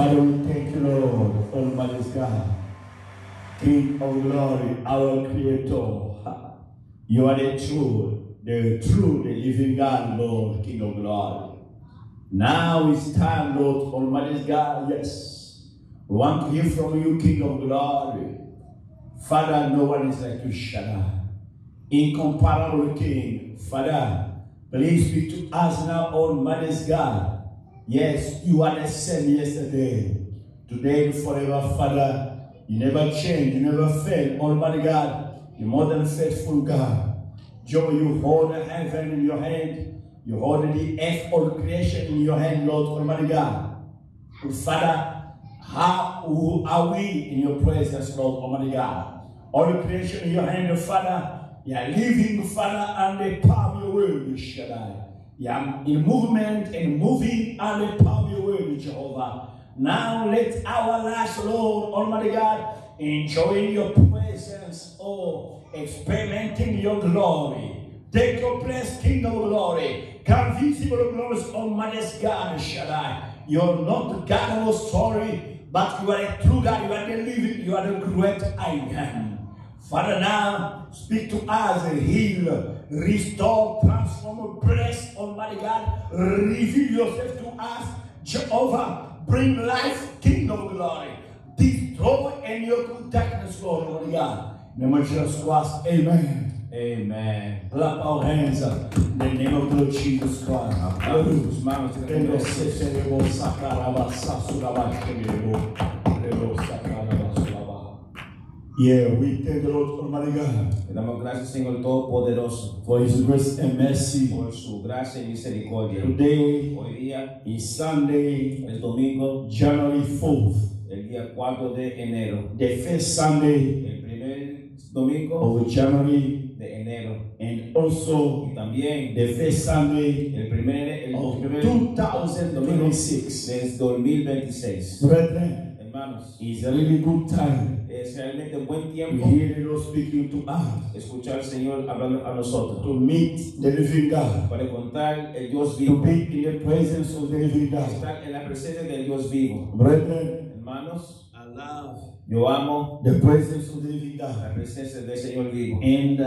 Father, we thank you, Lord, Almighty God, King of glory, our Creator. You are the true, the living God, Lord, King of glory. Now it's time, Lord, Almighty God, yes. We want to hear from you, King of glory. Father, no one is like you, Shaddai. Incomparable King. Father, please speak to us now, Almighty God. Yes, you are the same yesterday, today, and forever, Father. You never change, you never fail, Almighty God. You're more than faithful, God. Joy, you hold the heaven in your hand. You hold the earth, all creation in your hand, Lord, Almighty God. Father, how are we in your presence, Lord, Almighty God? All creation in your hand, Father. You are living, Father, and the power of your word, Shaddai. You are in movement and moving and the power of your word, Jehovah. Now let our lives, Lord, Almighty God, enjoying your presence, oh, experimenting your glory. Take your place, King of glory. Come visible glories, Almighty God, Shaddai. You're not the God of a story, but you are a true God. You are the living, you are the great I am. Father, now speak to us, heal, restore, transform, bless, Almighty God. Reveal yourself to us, Jehovah. Bring life, King of glory. Destroy any of darkness, Lord, Almighty God. In the name of Jesus Christ, amen. Amen. Clap our hands up in the name of the Lord Jesus Christ. Yeah, we thank the Lord Almighty God. Le damos gracias, Señor Todopoderoso, for His grace and mercy. por su gracia y misericordia. Today Hoy día is Sunday, es domingo, January 4th, el día 4 de enero, the first Sunday el primer domingo of January, de enero, and also y también the first Sunday el primer of domingo 2026. del 2026. Brethren, Hermanos, it's a really good time es realmente un buen to tiempo hear the Lord speaking to us, escuchar al Señor hablando a nosotros, to meet the living God, para contar el Dios to vivo, be in the presence of the living God. estar en la presencia del Dios vivo. Brethren, Hermanos, I love yo amo the presence of the living la God. presencia del Señor vivo. And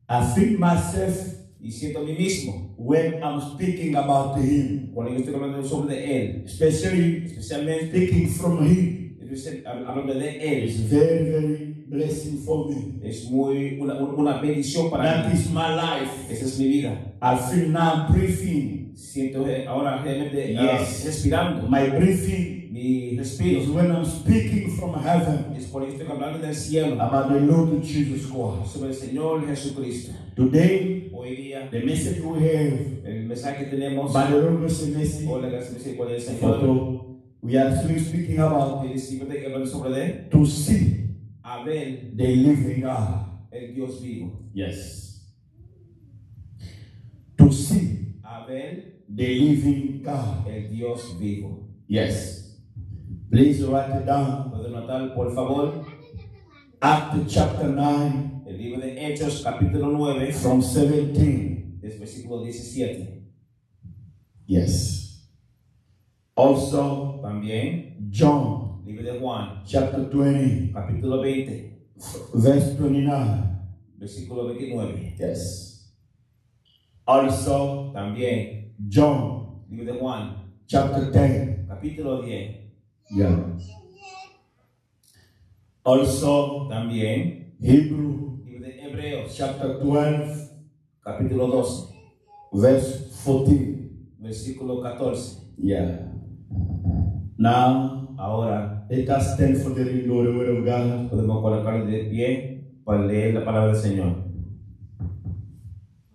I feel myself Y siento a mí mismo when I'm speaking about Him, cuando yo estoy hablando sobre Él, especially especialmente speaking from Him. hablando de Él. It's very, very blessing for me. Es muy una bendición para That mí. is my life. Esa es mi vida. I feel now breathing. Siento ahora realmente Yes. respirando. My breathing Mi is respiro when I'm speaking from heaven es cuando yo estoy hablando del cielo about the Lord Jesus Christ. sobre el Señor Jesucristo. Today, Hoy día the message we have el mensaje que tenemos by the Lord mercy, por la gracia y misericordia del Señor, we are still speaking about hablando sobre Él, to see a ver the living God. el Dios vivo, Yes. To see a ver the living God. el Dios vivo. Yes. Please write it down. Pueden notar, por favor, Acts chapter 9, el libro de Hechos, capítulo 9, from 17. desde versículo 17. Yes. Also, También, John libro de Juan, chapter 20, capítulo 20, verse 29. versículo 29. Yes. Also, También, John libro de Juan, chapter 10. capítulo 10. Yeah. Also, También, Hebrew libro de Hebreos, chapter 12, capítulo 12, verse 14. versículo 14. Yeah. Now, Ahora let us stand for the reading of the word of God. podemos colocarnos de pie para leer la palabra del Señor.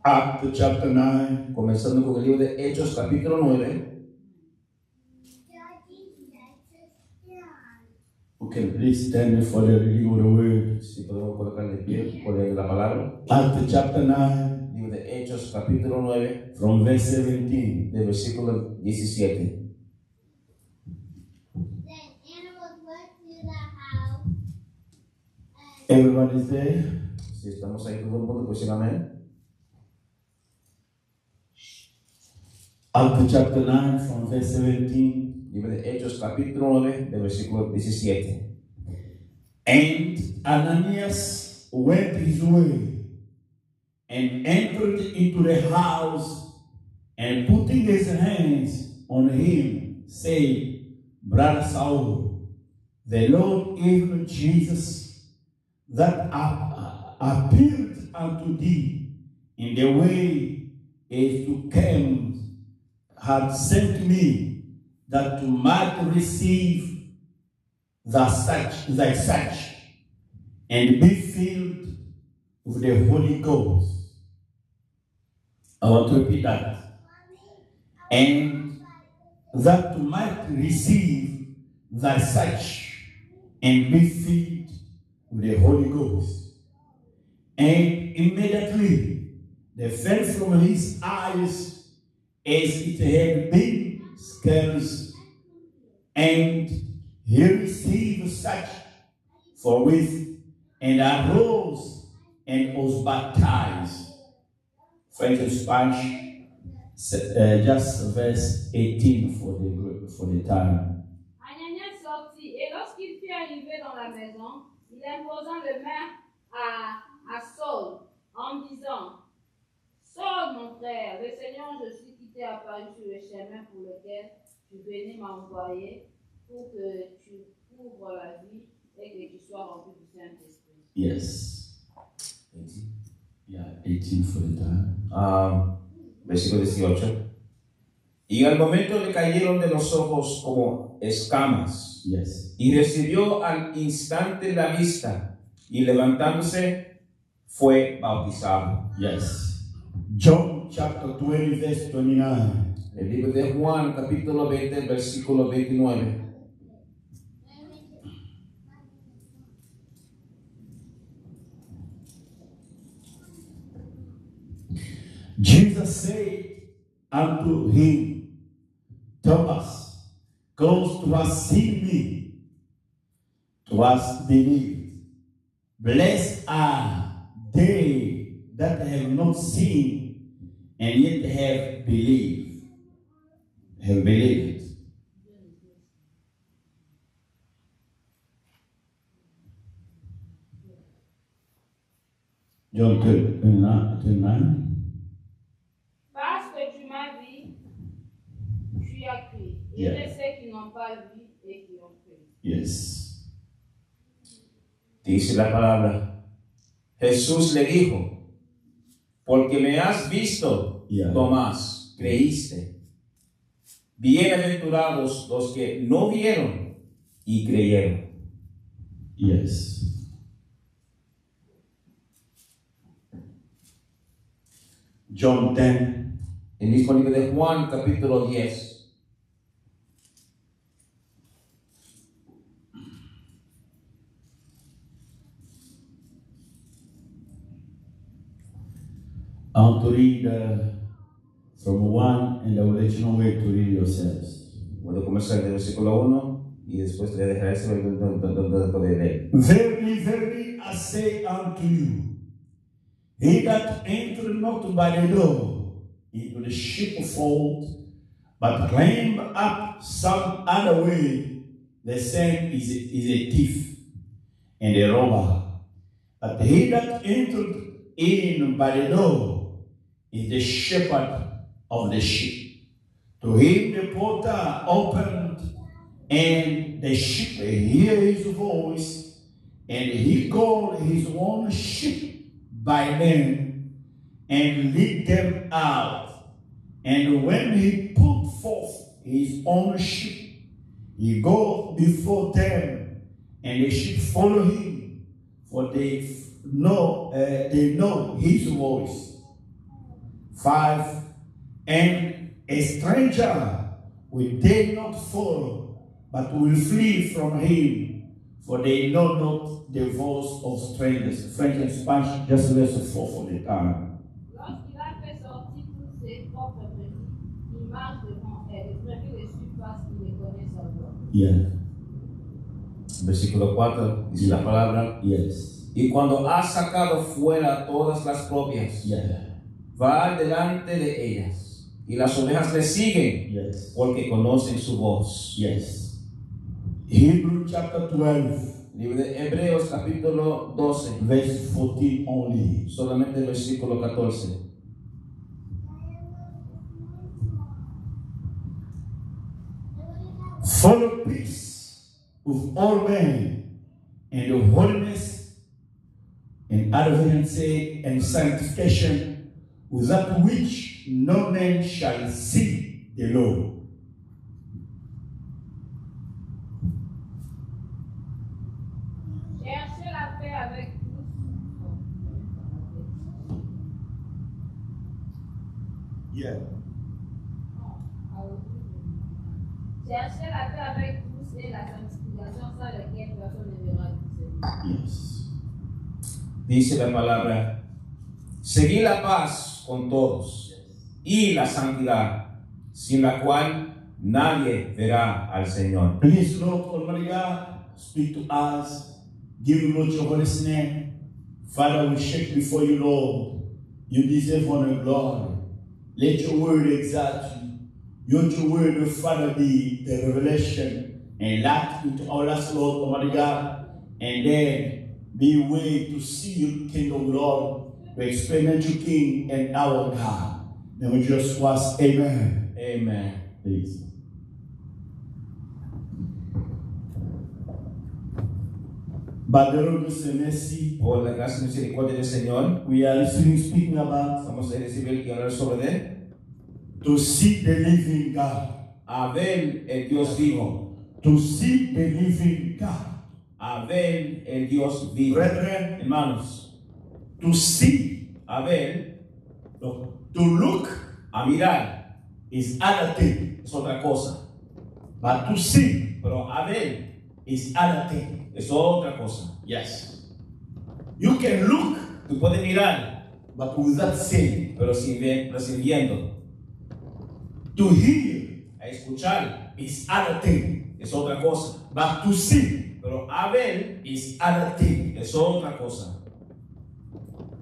Acts chapter 9, Comenzando con el libro de Hechos, capítulo 9. okay, please stand for the reading of the word. Si podemos colocar de pie por leer la palabra. Acts chapter 9, Libro de Hechos, capítulo 9, from verse 17. del versículo 17. Everybody's there? Si estamos ahí todo el mundo, pues sí, amén. Acts chapter 9, from verse 17. Libro de Hechos, capítulo 9, de versículo 17. And Ananias went his way and entered into the house, and putting his hands on him, said, Brother Saul, the Lord, even Jesus, that appeared unto thee in the way as to come, had sent me, that you might receive thy such, and be filled with the Holy Ghost. I want to repeat that. And that you might receive thy such, and be filled with the Holy Ghost. And immediately there fell from his eyes as it had been scales, and he received such forthwith, and arose and was baptized. French and Spanish, just verse 18 for the time. Ananias sortit, et lorsqu'il fut arrivé dans la maison, il imposa les mains à Saul, en disant, Saul, mon frère, le Seigneur Jésus qui t'est apparu sur le chemin pour lequel tu venais m'envoyer, pour que tu couvres la vie et que tu sois rempli du Saint-Esprit. Yes. 18. Yeah, 18 for the time. Versículo 18. Y al momento le cayeron de los ojos como escamas, Yes. y recibió al instante la vista, y levantándose fue bautizado. Yes. John chapter 20, verse 29. El libro de Juan, capítulo 20, versículo 29. Jesus said unto him, Thomas, cause to have seen me, to have believed. Blessed are they that have not seen and yet have believed. Have believed. John 29. Parce que tu m'as vu, tu as cru. Et Yeah. de ceux qui n'ont pas vu et qui ont cru. Yes. Dice la palabra. Jesús le dijo, porque me has visto, Yeah. Tomás, creíste. Bienaventurados los que no vieron y creyeron. Yes. John 10. El mismo libro de Juan, capítulo 10. I want to read from 1 and I will let you know where to read yourselves. Voy a comenzar del versículo 1 y después le dejaré saber donde puede leer. Verily, verily, I say unto you, he that entereth not by the door into the sheepfold, but climb up some other way, the same is a thief and a robber. But he that entered in by the door is the shepherd of the sheep. To him the porter opened, and the sheep hear his voice, and he called his own sheep by name, and lead them out. And when he put forth his own sheep, he goeth before them, and the sheep follow him, for they know his voice. 5. And a stranger will they not follow, but will flee from him, for they know not the voice of strangers. French and Spanish, just verse 4 for the time. Lorsqu'il a fait sortir tous ses propres brebis, il marche devant elles. Les brebis les suivent parce qu'il les connaît sa voix. Yeah. Versículo 4 dice la palabra. Yes. Y cuando ha sacado fuera todas las propias, Yeah. va delante de ellas, Y las ovejas le siguen Yes. porque conocen su voz. Yes. Hebrews chapter 12, Libro de Hebreos capítulo 12, verse 14 only. solamente el versículo 14. Follow peace with all men and the holiness and advantage and sanctification, without which no man shall see the Lord. Cherchez la paix avec tous. Yeah. Cherchez la paix avec tous et la sanctification sans laquelle personne ne verra le Seigneur. Yes. Dice la palabra, seguid la paz con todos y la santidad, sin la cual nadie verá al Señor. Please, Lord Almighty God, speak to us. Give you, Lord, your holy name. Father, we shake before you, Lord. You deserve honor, Lord. Let your word exalt you. Let your word, Father, be the revelation and light into our lives, Lord Almighty God. And then be a way to see you, King of Lord, to experience you, King and our God. Then we just was, amen. Amen. Please. Padre, Dios, merci. Por la gracia y misericordia del Señor, We are speaking about vamos a recibir y hablar sobre él. to see the living God. A ver el Dios vivo. To see the living God. A ver el Dios vivo. Brethren, Hermanos, to see, a ver, to look a mirar is other thing. es otra cosa. But to see Pero a ver is other thing. es otra cosa. Yes. You can look, Tú puedes mirar, but without seeing. pero sin viendo. To hear A escuchar is other thing. es otra cosa. But to see Pero a ver is other thing. es otra cosa.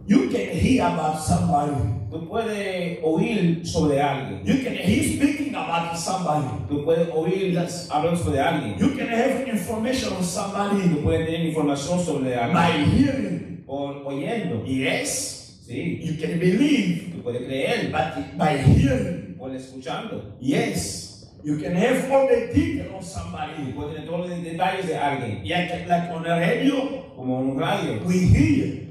You can hear about somebody. Tú puedes oír sobre alguien. You can hear speaking about somebody. Tú puedes oír hablar sobre alguien. You can have information on somebody Tú puedes tener información sobre by alguien. hearing. Por oyendo. Yes. Sí. You can believe Tú puedes creer. but by hearing. Por escuchando. Yes. You can have all the detail on Tú somebody. puedes tener todos los detalles de alguien. Yeah, like on the radio, Como en un radio. we hear,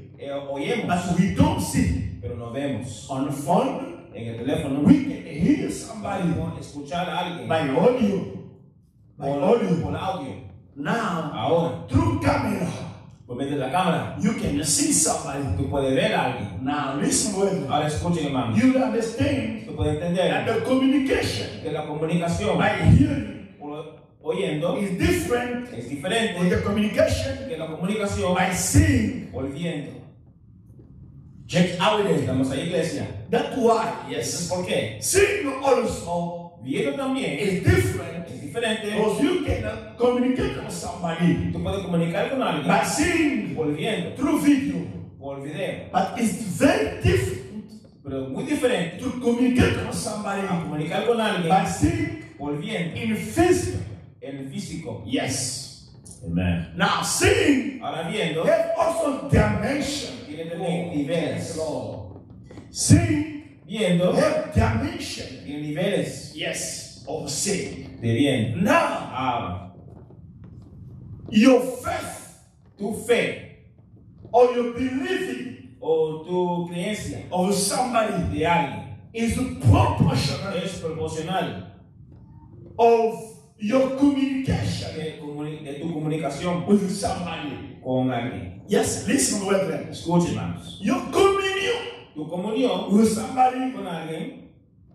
Oímos, but we don't see. pero no vemos. On the phone, En el teléfono we can hear somebody podemos escuchar a alguien. by audio. By Por audio. audio. Now, Ahora, through camera, por medio de la cámara, you can see somebody. tú puedes ver a alguien. Now, listen with me. Ahora escuchen, hermano. You understand Tú puedes that entender the communication que la comunicación by hearing oyendo is different es from diferente the communication que la comunicación by seeing. oyendo. Check out it. Estamos ahí, iglesia. That's why, ¿Eso es yes. por qué? Seeing also Viendo también is different es diferente. because you can communicate with somebody Tú puedes comunicar con alguien by seeing por viendo, through video. por video, But it's very different pero muy diferente to communicate with somebody a comunicar con alguien by seeing por viendo in physical. en el físico. Yes. Amen. Now, seeing Ahora viendo have also dimension. tiene también niveles. Seeing Viendo have dimension. tiene niveles Yes, of seeing. de viendo. Now, Ahora, your faith tu fe or your believing o tu creencia of somebody de alguien is proportional es proporcional of your communication de tu comunicación with somebody. con alguien. Yes, listen, brethren. Escuchen, hermanos. Your communion Tu comunión with somebody con alguien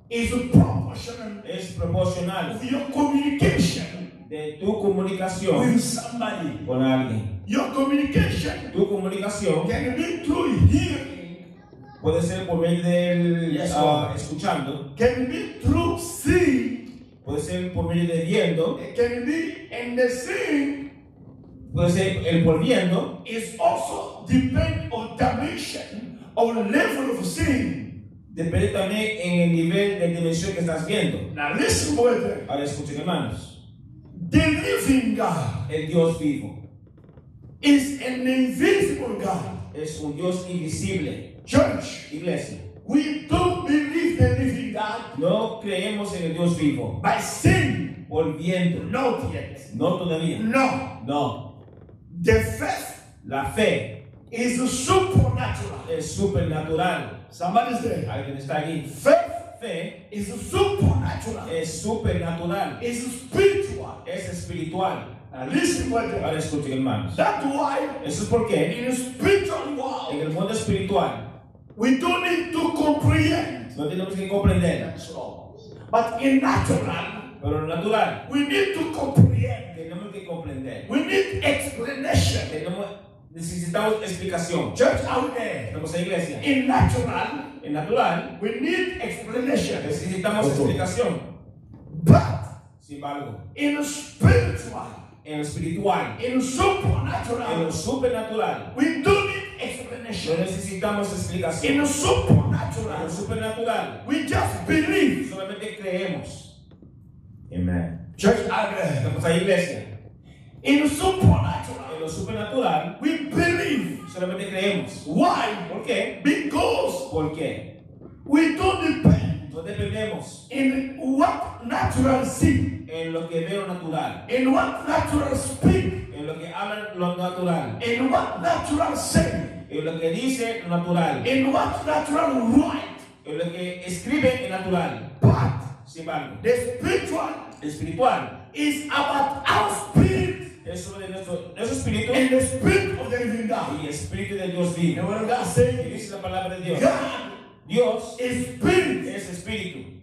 is proportional es proporcional of your communication de tu comunicación with somebody. con alguien. Your communication Tu comunicación can be through hearing, puede ser por medio del Yes, Lord. escuchando, can be through seeing, puede ser por medio de viendo, it can be in the seeing puede ser el por viendo, is also depend on dimension or level of seeing. depende también en el nivel de dimensión que estás viendo. Now listen, brethren. Ahora escuchen, hermanos. The living God El Dios vivo is an invisible God. es un Dios invisible. Church, Iglesia, we don't believe the living God no creemos en el Dios vivo by sin. volviendo. Not yet. No todavía. No. No. The faith La fe is supernatural. es supernatural. Somebody's there. Alguien está allí. Faith Fe is supernatural. es supernatural. It's spiritual. Es espiritual. Now listen, brethren. Ahora escuchen, hermanos. That's why Eso es porque in the spiritual en world el mundo espiritual we don't need to comprehend. no tenemos que comprender, That's all. But in natural, pero en lo natural we need to comprehend. tenemos que comprender. We need explanation. Necesitamos explicación. Church out there. Estamos en iglesia. In natural, En natural we need explanation. necesitamos explicación. But Sin embargo, in spiritual, en lo espiritual, in en supernatural, lo supernatural, we don't need no explanation. necesitamos explicación. In En supernatural, lo supernatural, we just believe. solamente creemos. Amen. Church out there. Estamos en iglesia. In En supernatural, lo supernatural, we believe. solamente creemos. Why? ¿Por qué? Because Porque we don't depend no dependemos in what natural see, en lo que veo natural, in what natural speak, en lo que habla lo natural, in what natural say, en lo que dice lo natural, in what natural write. en lo que escribe el natural. But Sin embargo, the spiritual espiritual is about our spirit es sobre nuestro espíritu and the spirit of the living God. y el espíritu de Dios The vivo. word of God Y says, dice la palabra de Dios. God Dios is spirit. es espíritu.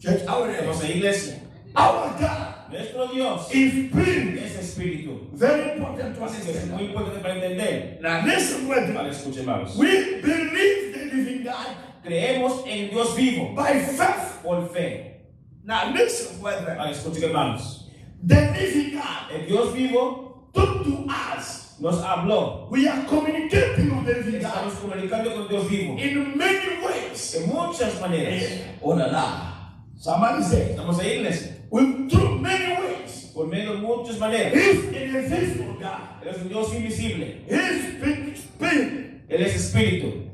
Church, our Estamos en iglesia. Our God Nuestro Dios is spirit. es espíritu. Very important to Así que es understand. muy importante para entender. Now listen, brethren. Vale, escuchen, hermanos. We believe the living God Creemos en Dios vivo by faith. por fe. Now listen, brethren. Vale, escuchen, hermanos. The living God El Dios vivo talk to us. nos habló. We are communicating with the living God Estamos comunicando con Dios vivo in many ways. de muchas maneras. Oh la la. Somebody say, Estamos en iglesia with through many ways. por medio de muchas maneras. He's an invisible God. Él es un Dios invisible. His spirit. Él es espíritu.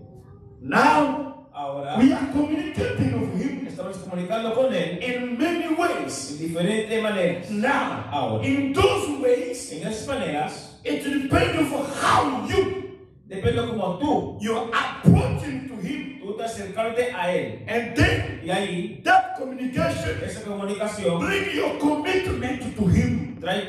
Now Ahora we are communicating with Him estamos comunicando con Él in many ways. en diferentes maneras. Now, Ahora, in those ways, en esas maneras, it depends on how depende como you are approaching to Him, tú te acercarte a Él. and then Y ahí, that communication esa comunicación bring your commitment to Him. trae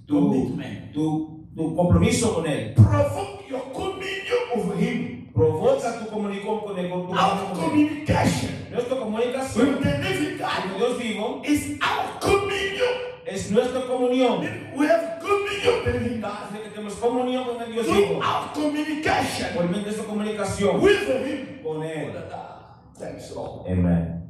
Commitment. tu compromiso con Él. Provoke your communion with Him. Provoca tu comunicación con Él. Our communication Nuestra comunicación with the living con God Dios vivo is our communion. es nuestra comunión. We have communion with the living God Así que tenemos comunión con el Dios through vivo. our communication Por medio de esta comunicación with Him. con Él. Thanks, Lord. Amén.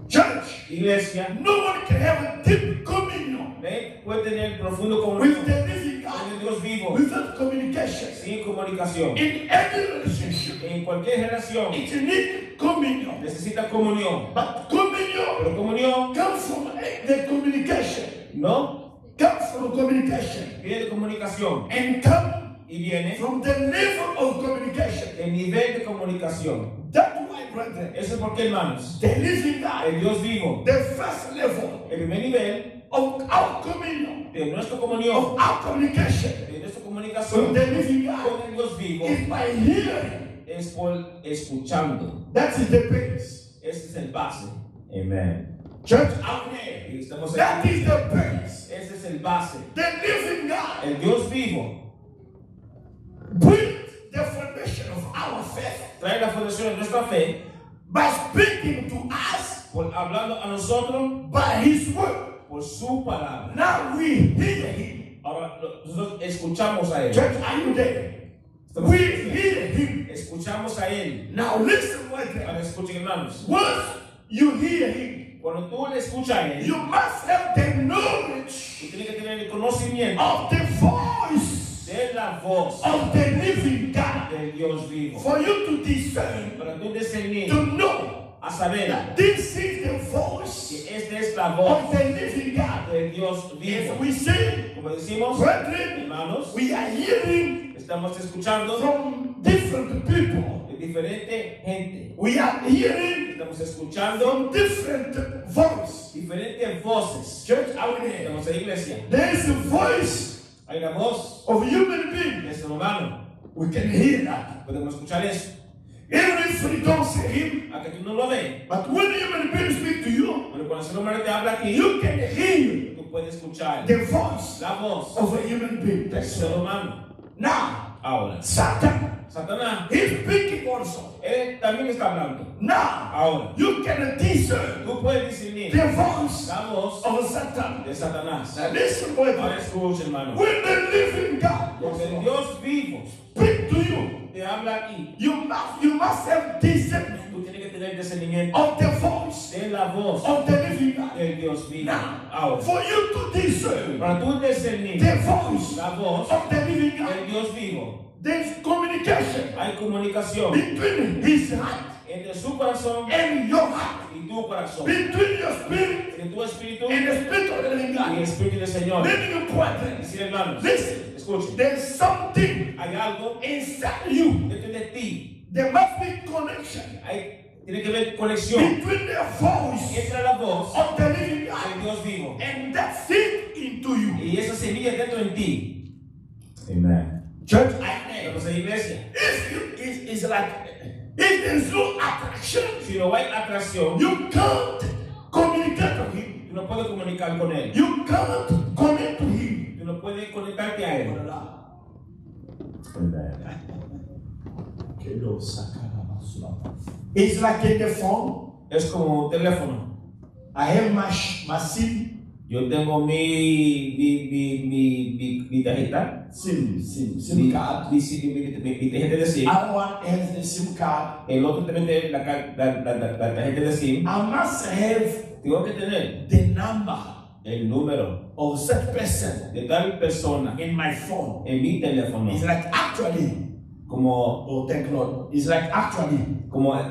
Church, Iglesia, no one can have a deep communion ¿eh? Puede tener profundo with comunión the living con el God Dios vivo without communication. sin comunicación. In every relationship, En cualquier relación it needs communion. necesita comunión. But communion Pero comunión comes from the communication. no Comes from communication. viene de comunicación And come y viene from the level of communication. del nivel de comunicación. That's why, brethren, Eso es porque, hermanos, the living God, el Dios vivo, the first level el primer nivel of our communion, de nuestra comunión, of our communication de nuestra with comunicación the living God con el Dios vivo is by hearing. es por escuchando. That is the base. Ese es el base. Amén. Church out there. Y estamos That aquí. is the base. Ese es el base. The living God El Dios vivo built the foundation of our faith trae la fundación de nuestra fe by speaking to us por hablando a nosotros by His word. por su palabra. Now we hear Him. Ahora nosotros escuchamos a Él. Church, are you there? Estamos We aquí. hear Him. Escuchamos a Él. Now listen, brethren. Ahora escuchen, hermanos. Once you hear Him, Cuando tú le escuchas a Él, you must have the knowledge tú tienes que tener el conocimiento of the voice de la voz of the living God. del del Dios vivo. For you to discern, Para tú discernir, to know a saber that this is the voice que esta es la voz of the living God. del Dios If vivo. we say, Como decimos, brethren, hermanos, we are hearing estamos escuchando from different people. de diferente gente. We are hearing Estamos escuchando from different voices. diferentes voces. Church, out there, Estamos en iglesia. there is a voice Hay una voz of a human being. de ser humano. We can hear that. Podemos escuchar eso. Even if we don't see him, Aunque tú no lo ves. but when a human being speaks to you, Pero cuando el ser humano te habla aquí, you can hear tú puedes escuchar the voice la voz of a human being. del ser humano. Now, Ahora, Satan Satanás, is speaking also. él también está hablando. Now, Ahora, you can discern tú puedes discernir the voice la voz of Satan. de Satanás. Now listen, Ahora brethren. escucha, hermano. When the living God Porque el Dios vivo speak to you, te habla aquí. you must have discernment Tú tienes que tener discernimiento of the voice de la voz of the living God. del Dios vivo. Now, Ahora, for you to discern para tú discernir the voice la voz of the living del God, Dios vivo, there's communication hay comunicación between his heart entre su corazón and your heart, y tu corazón, between your spirit entre tu espíritu and the spirit of the living y el God. espíritu del Señor. Living brethren, Decir, hermanos, listen, escuchen, there's something hay algo inside you. dentro de ti. There must be connection Tiene que haber conexión between the voice entre la voz of the living del God Dios vivo and that seed into you. y esa semilla dentro de ti. Amen. Church, I know. Estamos en la iglesia. It's like if there's no attraction, Si no hay atracción, you can't communicate to him. tú no puedes comunicar con él. You can't connect to him. Tú no puedes conectarte a él. It's like in the phone. Es como un teléfono. I have my SIM. Yo tengo mi tarjeta. SIM card. Mi tarjeta de SIM. Other one has the SIM card. El otro también tiene la tarjeta de SIM. I must have Tengo que tener the number el número of such person de tal persona in my phone. en mi teléfono. It's like actually, Como oh thank Lord, it's like actually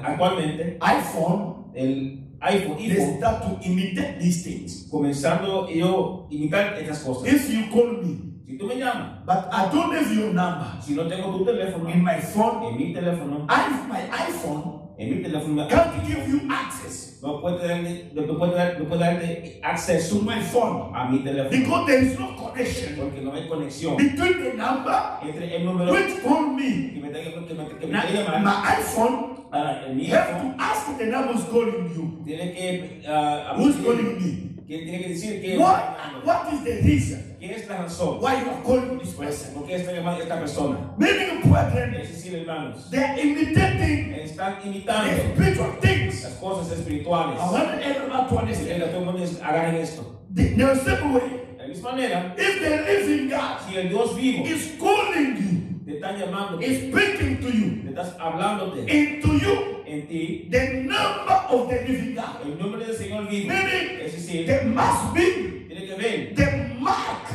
actualmente iPhone el iPhone they start to imitate these things. comenzando yo imitar estas cosas. If you call me, Si tú me llamas, but I don't have your number si no tengo tu teléfono in my phone, en mi teléfono, my iPhone en mi teléfono can't give you access no puede darte acceso to my phone a mi teléfono because there is no connection porque no hay conexión between the number entre el número which call me. que me tenga que Now, llamar my iPhone, en mi you have teléfono. to ask the number who's calling you. Tiene que Who's calling me? tiene que decir que What is the reason ¿qué es la razón? why you are calling this person? ¿Por qué está llamando a esta persona? Many brethren, Es decir, hermanos, they are imitating están the imitando spiritual things. las cosas espirituales. I want everyone to Si understand. todo el mundo hagan esto. The same way, De la misma manera, if the living God si el Dios vivo is calling you, te está llamando, is speaking to you, te estás hablándote into you, en ti, the number of the living God, el nombre del Señor vivo, meaning es decir, there must be tiene que ver the mark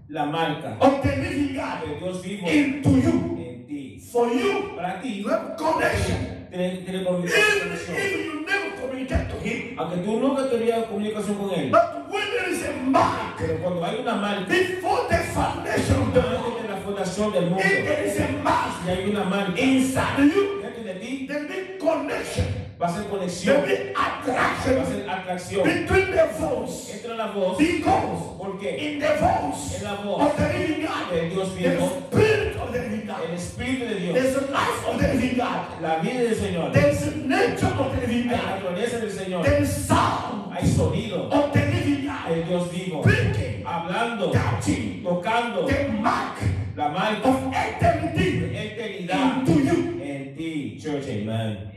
la marca of the living God del Dios vivo into you. en ti. For you, Para ti, you have connection. tiene Even comunicación. if you never communicate to him, Aunque tú nunca tenías comunicación con él, but when there is a mark pero cuando hay una marca, before the foundation of the world, antes de la fundación del mundo, if there is a mark si hay una marca inside you, dentro de ti, there will be connection, va a ser there conexión, will be va a attraction ser atracción between the voice. entre la voz, Because porque in the voice en la voz of the living God, del Dios the vivo, spirit of the living el God, Espíritu de Dios, there's a life of the living God, la vida del Señor, there's a nature of the living hay God, naturaleza del Señor, there's sound hay sonido of the living God, del Dios vivo, speaking, hablando, touching tocando the mark la marca of eternity de eternidad into you. en ti, church, amen.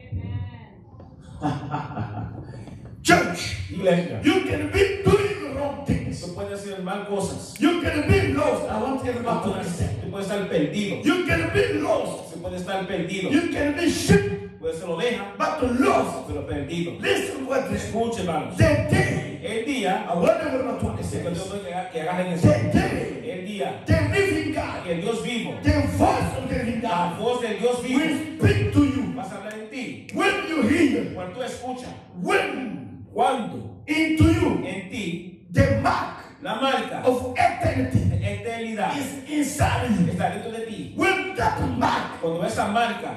Church, Iglesia, you can be doing wrong things. tú puedes hacer mal cosas, You can be lost. I want everyone to understand. tú puedes estar perdido, You can be lost. tú puedes estar perdido, You can be sheep, puedes ser oveja, but lost. pero perdido. Listen what this Escuche, hermanos, the day. el día, I want everyone to que understand. yo this. quiero que agarren eso, The day el día the living God, que el Dios vivo, the voice of the living La God voz del Dios vivo will speak to you. vas a hablar en ti. When you hear, Cuando tú escuchas, when cuando into you, en ti the mark la marca of eternity de eternidad is inside you. está dentro de ti. When that mark Cuando esa marca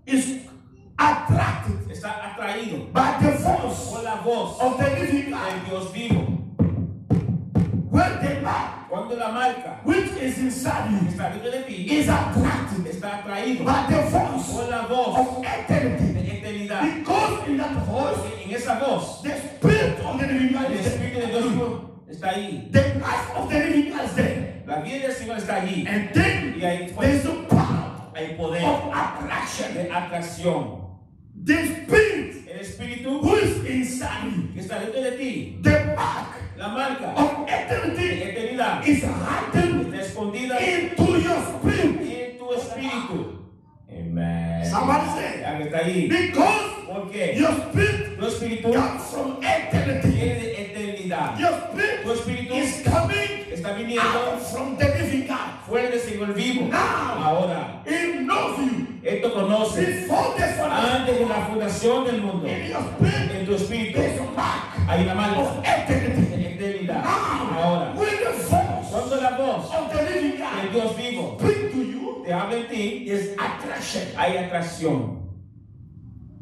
is attracted está atraído by the voice por la voz of the living del God, Dios vivo, when the mark cuando la marca which is inside you está dentro de ti is attracted está atraído by the voice por la voz of eternity, de eternidad, because in that voice porque en esa voz the spirit of the living God el is Espíritu de Dios there. vivo está ahí, The life of the living God is there. la vida del Señor está allí And then y ahí there's the power hay poder of attraction. de atracción. The spirit El Espíritu who is inside you, que está dentro de ti, the mark la marca of de eternity eternidad is hidden está escondida into your spirit. en tu espíritu. Amén. Somebody say, Ya que está ahí. because ¿Por qué? your spirit Tu espíritu comes from eternity. viene de eternidad. Your Tu spirit espíritu is coming está viniendo out from the living God. fuera del Señor vivo. Now, Ahora, He knows you esto conoce before the foundation. antes de la fundación del mundo. In your spirit, En tu espíritu there's a mark hay una marca of eternity. de eternidad. Now, Ahora, when the voice cuando la voz of the living del God Dios vivo speak to you, te habla en ti, is attraction. hay atracción.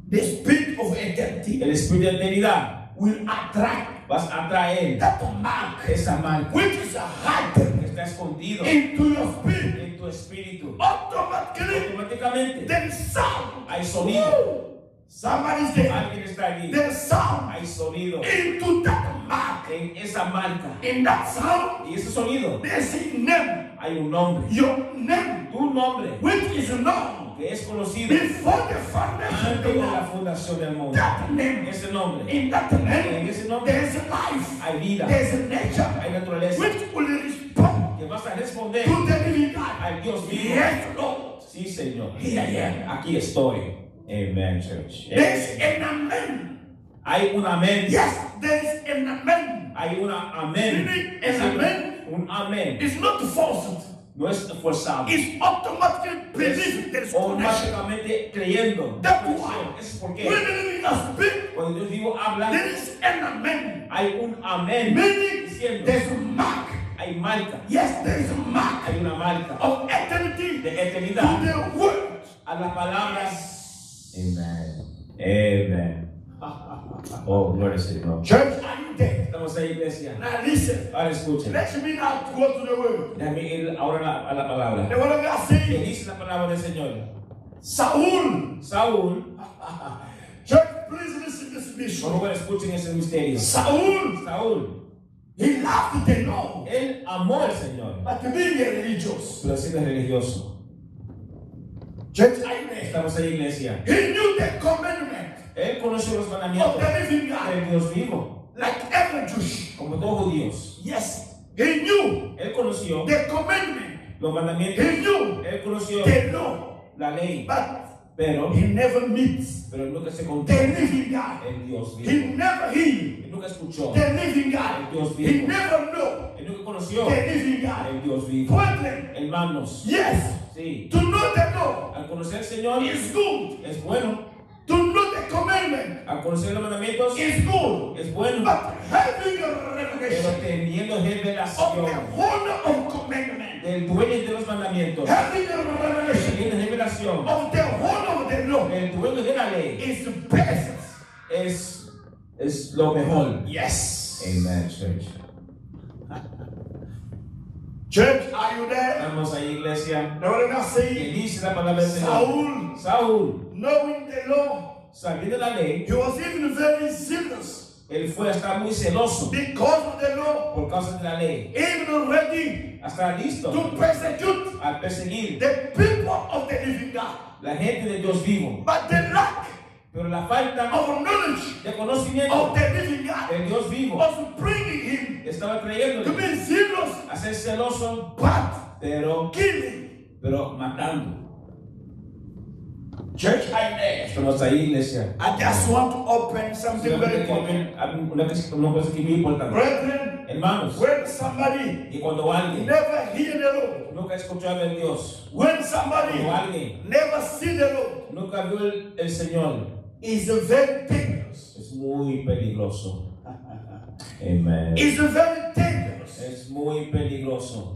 The spirit of eternity El espíritu de eternidad will attract vas a atraer that mark esa marca which is hidden que está escondido into your spirit. en tu espíritu. Automatically, Automáticamente there is sound. hay sonido. Woo! Somebody's there. Alguien está allí. There is sound Hay sonido into that mark. en esa marca. In that sound, Y ese sonido there's a name. hay un nombre. Your name, Tu nombre which is known que es conocido before the foundation of antes the de la world. fundación del mundo. That name, Ese nombre. in that En name, ese nombre there's a life, hay vida, there's a nature, hay naturaleza. which will respond Que vas a responder to the living God. al Dios vivo. Yes, Lord. Sí, Señor. Here I am. Aquí estoy. Amen, church. There's an amen. Hay un amén. Yes, there's an amen. Hay una amén. Meaning, an amen Un amén. is not forced. No es forzado. It's automatically believing there's connection. Automáticamente creyendo. That's why Eso es porque when the living God speaks, cuando Dios vivo habla, there is an amen. hay un amén. Meaning, Diciendo, there's a mark. hay marca. Yes, there is a mark Hay una marca of eternity de to eternidad the word. a las palabras. Amen. Amen. Oh, gloria al Señor. Church, are you there? Estamos ahí, iglesia. Now listen. Ahora escuchen. Let me now go to the word. Déjame ir ahora a la palabra. The word of God ¿Qué says, dice la palabra del Señor? Saúl. Saúl, Church, please listen to this por mission. favor escuchen ese misterio. Saúl, Saúl, he loved the Lord, él amó al Señor, but being a religious. pero siendo religioso. Church, are you there? Estamos ahí, iglesia. He knew the commandment Él conoció los of mandamientos the living God, del Dios vivo, like every Jewish. como todos judíos. Yes, he knew Él conoció the commandment. los mandamientos. He knew Él conoció the law, la ley, but pero he never meets nunca se the contó living God. el Dios He vivo. never heard Él nunca escuchó the living el God. Dios He vivo. never know Él nunca conoció the living God. el Dios vivo. Brethren, Hermanos, yes, sí, to know the law al conocer al Señor is good. es bueno. To know the commandment Al conocer los mandamientos is good. es bueno. But having a Pero revelation teniendo of the revelación owner of commandment, del dueño de los mandamientos, having a revelation teniendo revelación of the owner of the law del dueño de la ley, is the best. es lo mejor. Yes. Amen, church. Church, are you there? Estamos ahí, iglesia. The word of God Que says, dice la palabra del Señor. Saul, Saúl, knowing the law, sabiendo la ley, he was even very zealous él fue a estar muy celoso because of the law, por causa de la ley. even ready Hasta listo to persecute a perseguir the people of the living God. la gente de Dios vivo. But the lack Pero la falta of knowledge de conocimiento of the living God del Dios vivo was bringing him estaba to trayéndole be zealous, a ser celoso, but pero killing. matando. Church, I'm there. Estamos ahí, iglesia. I just want to open something very important. Una cosa que es muy importante. Brethren, Hermanos, when somebody y cuando alguien never hear the Lord, nunca ha escuchado de Dios, when somebody cuando alguien never see the Lord, nunca vio el Señor, is very dangerous. es muy peligroso. Amen. It's very dangerous. Es muy peligroso.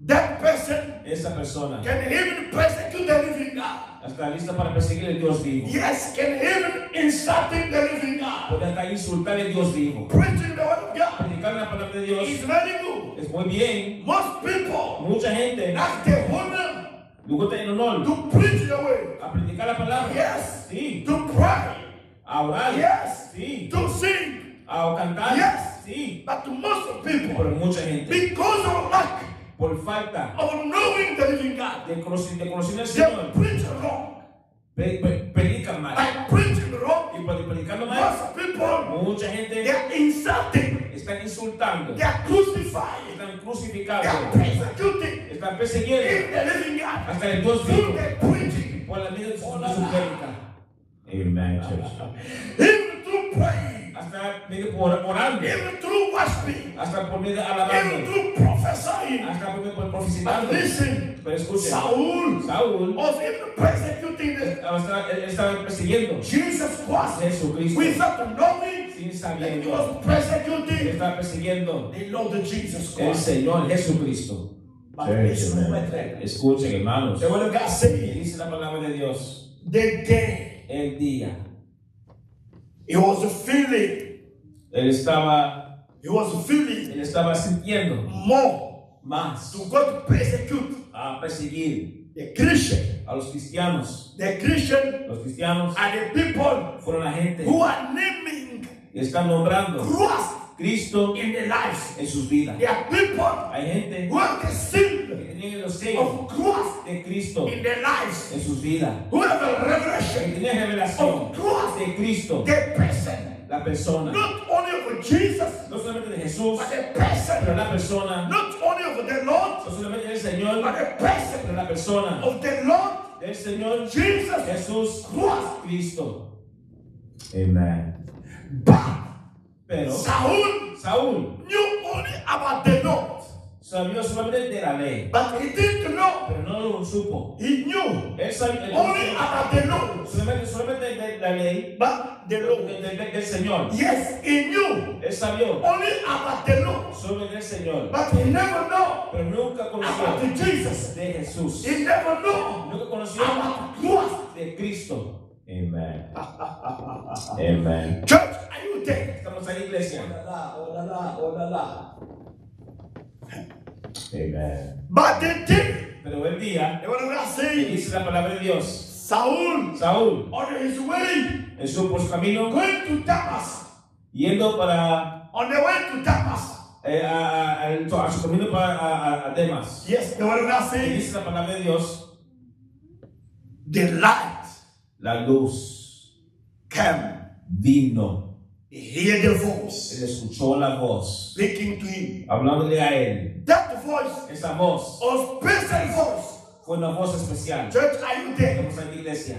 That person Esa persona can even persecute the living God. está lista para perseguir el Dios vivo. Yes, can even insulting the living God. Puede hasta insultar el Dios vivo. Preaching the word of God Predicar la palabra de Dios is very good. es muy bien. Most people, Mucha gente not the honor le gusta el honor to preach the word. a predicar la palabra. Yes. Sí. To pray. A orar. Yes. Sí. To sing. A cantar. Yes. Sí. But most people, Pero mucha gente, because of lack por falta of knowing the living God, de conocer al they Señor, preach wrong. predican mal. By preaching wrong, Y por predicando mal, most people, mucha they gente are insulting, están insultando, they are crucifying, están they crucificando, are persecuting están persiguiendo in the living God hasta el Dios through vivo the preaching, por la vida de su prédica. Amen, church. even through praying, Hasta medio por orando, even through worshiping, hasta por medio de even alabando, through prophesying. hasta por medio por But profetizando. listen, Pero escuchen, Saul Saúl was even persecuting él estaba persiguiendo Jesus a Christ Jesucristo without knowing sin that he sabiendo. was persecuting Estaba persiguiendo the Lord Jesus el Christ. Señor Jesucristo. But listen, brethren, Escuchen, hermanos. the word of God Y says, dice la palabra de Dios. the day El día. he was feeling Él estaba sintiendo more más to go to persecute a perseguir the Christian. a los cristianos. The Christian Los cristianos are the people fueron la gente who are naming que están nombrando Christ Cristo in their lives. en sus vidas. There are people Hay gente who have the que sin tiene los sellos of Christ de Cristo in their lives. en sus vidas. Who have a Que revelation tiene revelación of Christ, de Cristo, the person. la persona. Not only of Jesus, No solamente de Jesús, but the pero person. la persona. Not only of the Lord, No solamente del Señor, but the person pero la persona of the Lord del Señor Jesus Jesús Christ. Cristo. Amen. But Pero Saul knew only about the Lord, sabía solamente de la ley, but he didn't know. pero no lo supo. He knew Él sabía only about the Lord, solamente de la ley but the Lord. del Señor. Yes, he knew Él sabía only about the Lord, sobre el Señor, but he never know pero nunca conoció about Jesus. de Jesús. He never know Nunca conoció about Christ. de Cristo. Amen. Amen. Church, are you there? Estamos ahí, iglesia. Oh la la. Amen. But the day, Pero el día, the word of God que says, dice la palabra de Dios, Saul Saúl, on his way en su por su camino, going to Damas, yendo para on the way to Damas. a su camino para a Demas. Yes, the word of God Y says, dice la palabra de Dios, the light la luz came. vino. He heard the voice Él escuchó la voz, speaking to him. hablándole a él. That voice Esa voz was special voice. fue una voz especial. Church, are you there? Estamos en la iglesia.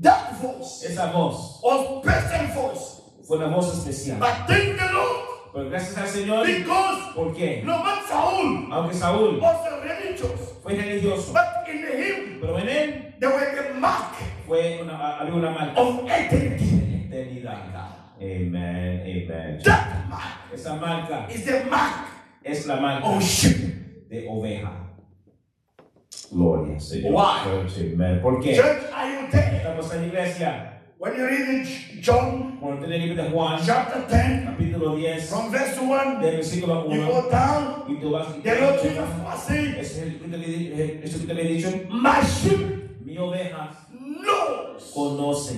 That voice Esa voz was special voice. fue una voz especial. But thank the Lord, Pero gracias al Señor, because ¿por qué? no man Saul Aunque Saúl was religious, fue religioso, but in him pero en él there was a mark había una marca of eternity. de eternidad. Amen, amen. That mark Esa marca is the mark es la marca of sheep. de oveja. Gloria al Señor. Why? Amen. ¿Por qué? Church, are you there? Estamos en la iglesia. When you read in John Cuando tiene el libro de Juan, chapter 10, capítulo 10, from verse 1, del versículo you 1, go down, y tú vas the Lord Jesus was saying, eso que te le he dicho, my sheep mi oveja knows, conoce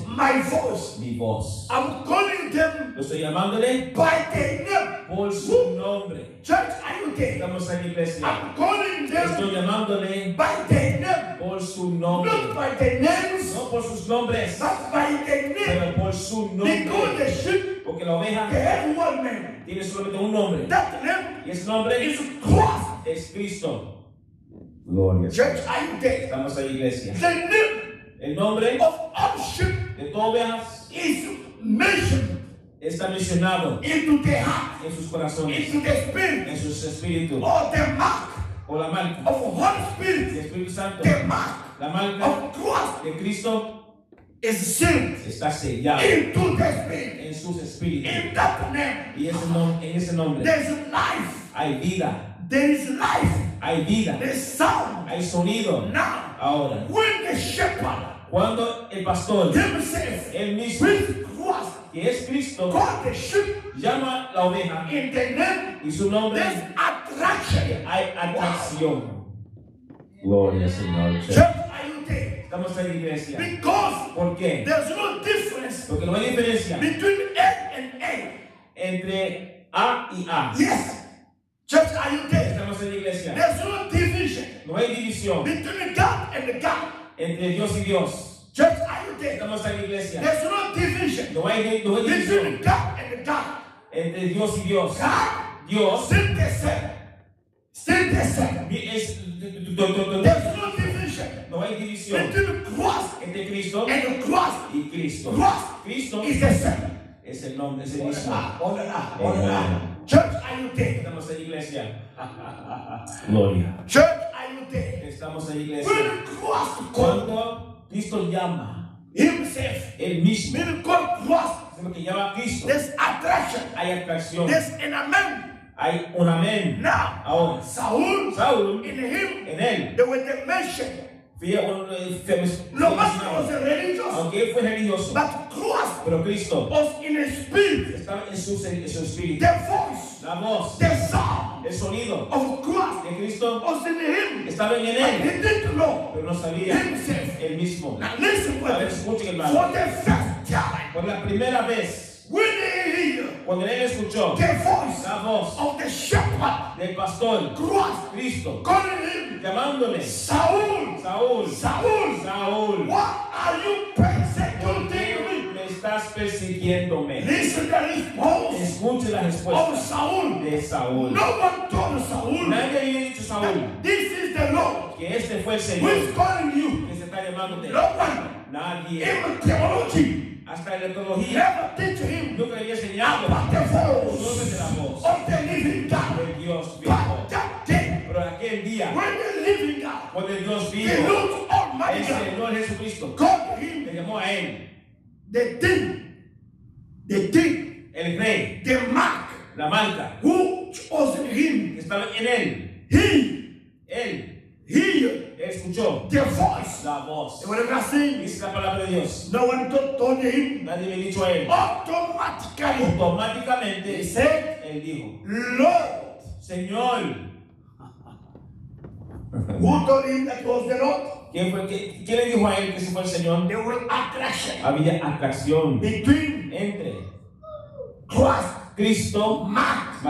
my voice. mi voz. I'm calling them Lo estoy llamándole by their name. por su nombre. Church, are you there? Estamos en la iglesia. I'm calling them Estoy llamándole by their name. por su nombre. Not by their names, No por sus nombres, but by their name. pero por su Because nombre. the sheep, Porque la oveja they have one name. tiene solamente un nombre. That name Y ese nombre is Christ. es Cristo. Gloria. Church, are you there? Estamos ahí, iglesia. The name El nombre of all sheep de todas ovejas is mentioned está mencionado into the heart, en sus corazones, into the spirit, en sus espíritus, or the mark o la marca of Holy del Spirit, Espíritu Santo, the mark la marca of Christ de Cristo is sealed está sellada into the spirit. en sus espíritus. In that name, Y en ese nombre there's life. hay vida, There is life. hay vida, There's sound. hay sonido. Now, Ahora, when the shepherd cuando el pastor, himself, él mismo, with Christ, que es Cristo, called the sheep llama la oveja in the name, y su nombre, there's attraction. hay atracción. Gloria al Señor. Church, are you there? Estamos en la iglesia. Because ¿Por qué? there's no difference Porque no hay diferencia between A and A. entre A y A. Yes. Church, are you there? Estamos en la iglesia. There's no division No hay división between God and the God. entre Dios y Dios. Church, are you there? Estamos en la iglesia. There's no division No hay between división God and the God. entre Dios y Dios. God, Dios still the same. Still the same. es. There's no division No hay división between Christ entre Cristo and Christ. y Cristo. Christ Cristo is the same. es el nombre, es el mismo. Amen. Church, are you there? Estamos en la iglesia. Gloria. Church, are you there? Estamos en la iglesia. When Christ called Cuando Cristo llama, himself, Él mismo, when called Christ, es lo que llama a Cristo, there's attraction. hay atracción, There's an amen. hay un amén. Now, Ahora, Saul, Saúl, in him, en él, they were the mention. No matter was a religious, aunque él fue religioso, but Christ pero Cristo was in his spirit. estaba en su espíritu. The voice, La voz, the sound el sonido of Christ de Cristo was in him. estaba en But él, he didn't know pero no sabía himself. él mismo. Now listen A ver, with me. escuchen, For hermano. the first time, Por la primera vez, when they hear cuando él escuchó the voice la voz of the shepherd, del pastor Christ, Cristo calling him, llamándole, Saul, Saúl, Saul, Saúl, what are you ¿por persecuting qué me? me estás persiguiéndome? Listen to the response Escuche la of respuesta Saul. de Saúl. No one told Saul Nadie había dicho Saúl that this is the Lord que este fue el who Señor is calling you. que se está llamándote. No one, Nadie, even theology, hasta en la teología, never teach him nunca le había enseñado about the los nombres de la voice voz of the living God. del Dios vivo. But that day, Pero aquel día, when the living God, cuando el Dios the vivo, Lord Almighty el God, Señor Jesucristo, called him le llamó a él, the thing, el rey, the mark, la marca, who was in him. que estaba en él. He Él escuchó the voice. la voz. And whatever I say, Dice la palabra de Dios. no one told him. Nadie le ha dicho a él. Automatically, he Automáticamente, said, él dijo, Lord. Señor. Who told him that was the Lord? ¿Quién le dijo a él que ese fue el Señor? There was attraction Había atracción between entre Christ, Cristo marked the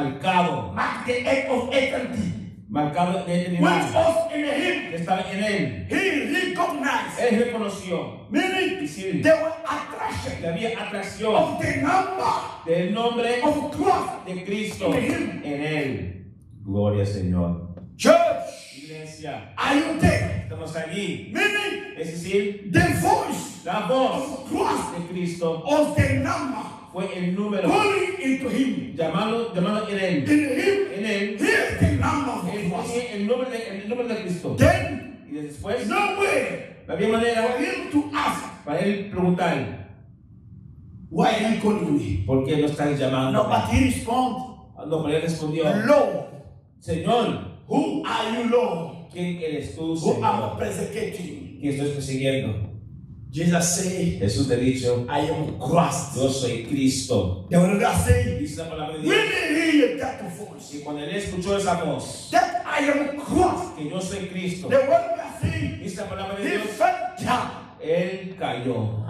end of eternity, marcado de which eternidad, was in him. que estaba en él. He recognized, Él reconoció, meaning decir, there was attraction que había atracción of the number del nombre of Christ. de Cristo en él. Gloria al Señor. Church, Iglesia, are you there? estamos allí. Meaning Es decir, the voice la voz of Christ de Cristo was the number fue el número calling into him. llamado en él. In him, En él, here's the number of él Christ. tenía el nombre de Cristo. Then, Y después, no way no había for manera him to ask, para él preguntar, why are you calling me? ¿por qué no estás llamando? No, but he responded, No, pero él respondió, Lord, Señor, who are you, Lord? ¿quién eres tú, Who Señor? am I persecuting? ¿Quién estoy persiguiendo? Jesus said, Jesús te ha dicho, I am Christ. yo soy Cristo. The word of God said, Dice la palabra de when Dios. he heard that voice, Y cuando él escuchó esa voz, that I am Christ, que yo soy Cristo, the word of God said, dice la palabra de he Dios, fell down. él cayó.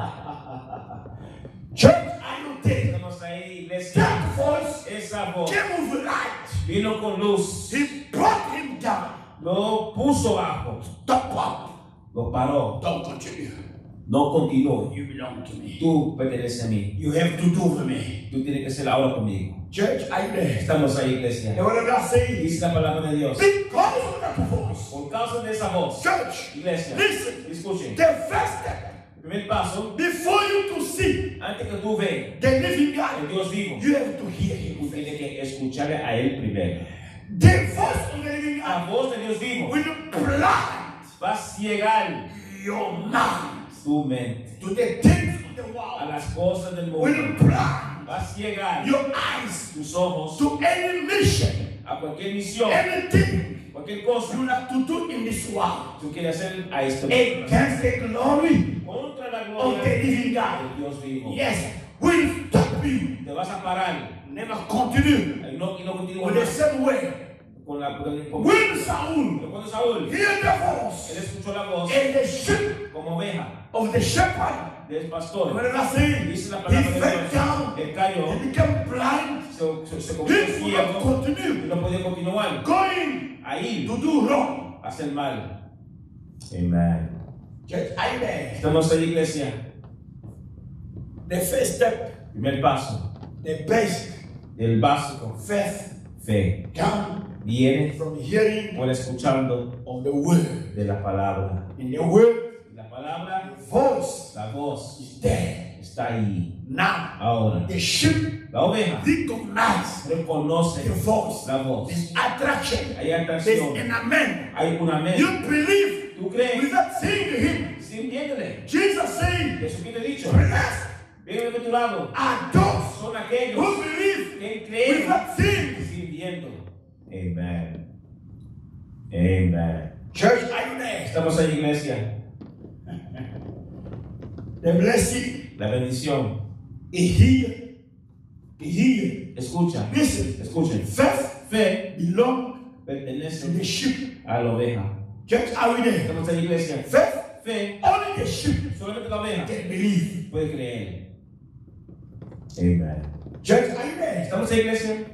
Church, are you there? Estamos ahí, iglesia. That voice Esa voz came with light. vino con luz, He brought him down. lo puso bajo, Stop up. lo paró. Don't continue. No continuó. You belong to me. Tú perteneces a mí. You have to do for me. Tú tienes que hacer ahora conmigo. Church, are you there? Estamos ahí, iglesia. The word of God says, Dice la palabra de Dios. because of that voice, Por causa de esa voz, Church, iglesia, listen. escuchen. The first step, El primer paso, before you to see antes que tú veas the living el God, Dios vivo, you have to hear tú Him. tienes que escucharle a Él primero. The voice of the living La God voz de Dios vivo will blind va a ciegar your mind tu mente to the things of the a world. las cosas del Will mundo. blind Va a ciegar your eyes tus ojos to any mission, a cualquier misión, anything cualquier cosa you have to do in this world que tú quieres hacer a esto. against the glory Contra la of gloria the living God. del Dios vivo. Yes, will stop you. Te vas a parar Never continue y no continúa with the más same way. con la con- When Saul Cuando Saúl, hear the él voice escuchó la voz and the sheep como oveja of the shepherd, del pastor. what did I say? Dice la He palabra de fell Dios. down, Él cayó, he became blind, se he convirtió could not ciego y continue no podía continuar going ahí to do wrong. a hacer mal. Amen. Just amen. Estamos ahí, iglesia. The first step, Primer paso, the basic el básico, faith fe. come Viene from hearing por escuchando of the word. de la palabra. In the word, Y la palabra, the voice la voz, is there. está ahí. Now, Ahora, the sheep la oveja recognize reconoce the voice. la voz. There's attraction. Hay There's atracción, an amen. hay una mente. You believe ¿Tú crees? without seeing him. Sí, entiéndele. Jesus saying, Jesucristo ha dicho, blessed bienaventurado are those son aquellos who believe que creen without seeing. sin viendo. Amen. Amen. Church, are you there? Estamos ahí, iglesia. The blessing La bendición. is here. Is here. Escucha. Listen, Escuchen. faith Fe belongs to pertenece the sheep. a la oveja. Church, are we there? Estamos ahí, iglesia. Faith, Fe, only the sheep solamente la oveja can believe. puede creer. Amen. Church, are you there? Estamos ahí, iglesia.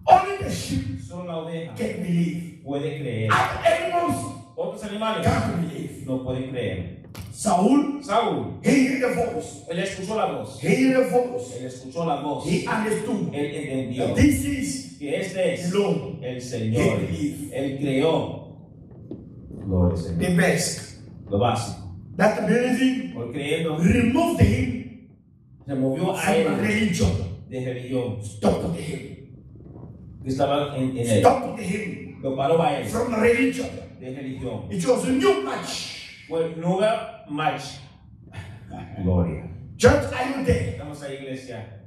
Only the sheep Solo la oveja can believe. puede creer. Other animals Otros animales can't believe. no pueden creer. Saul, Saúl, he heard the voice. él escuchó la voz. He heard the voice. Él escuchó la voz. He understood Él entendió that this is que este es the Lord, el Señor. Él creó. Gloria al Señor. the best. Lo básico. That believing Por creyendo, removed him removió a from él religion. de religión Stopped him. que estaba en él. Stopped him Lo paró a él from religion. de religión. It was a new match. Fue nueva marcha. Gloria. Church, are you there? Estamos ahí, iglesia.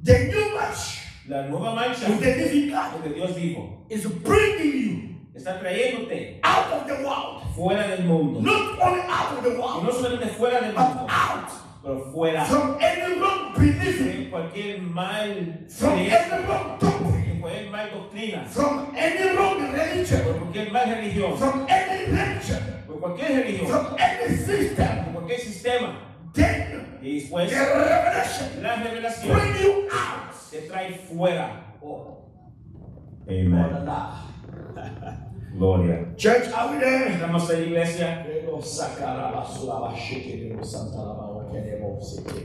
The new match La nueva marcha with the living God que Dios dijo is bringing you está trayéndote out of the world. fuera del mundo. Not only out of the Y no world, solamente fuera del but mundo, out pero fuera from any wrong believing, de cualquier mal from creencia, any wrong doctrine, de cualquier mal doctrina, from any wrong religion, por cualquier mal religión, from any religion, por cualquier religión, from any system. por cualquier sistema. Then Y después the revelation la revelación bring you out. te trae fuera. Oh, Amen. Gloria. church, are we there? Estamos en la iglesia.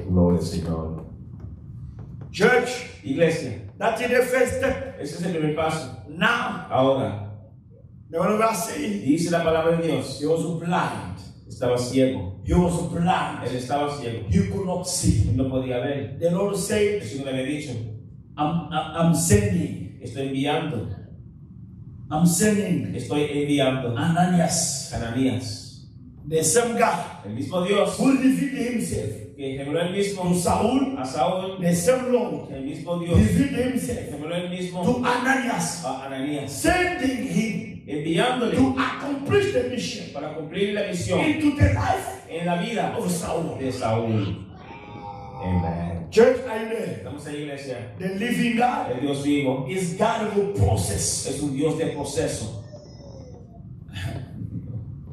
Gloria al Señor. Church, Iglesia, that's the first step. ese es el primer paso. Now, Ahora, the one I say, dice la palabra de Dios, he was blind. estaba ciego. He was blind. Él estaba ciego. He could not see. Él no podía ver. The Lord said, El Señor le había dicho, I'm sending. estoy enviando, I'm sending estoy enviando a Ananias, Ananías. the same God El mismo Dios who revealed himself que reveló el mismo to Saul, a Saúl, the same Lord el mismo Dios revealed himself reveló el mismo to Ananias, a Ananías, sending him enviándole to accomplish the mission para cumplir la misión into the life en la vida of Saul. de Saúl. Amen. Church, are you there? Estamos en la iglesia. The living God El Dios vivo is God of a process. es un Dios de proceso.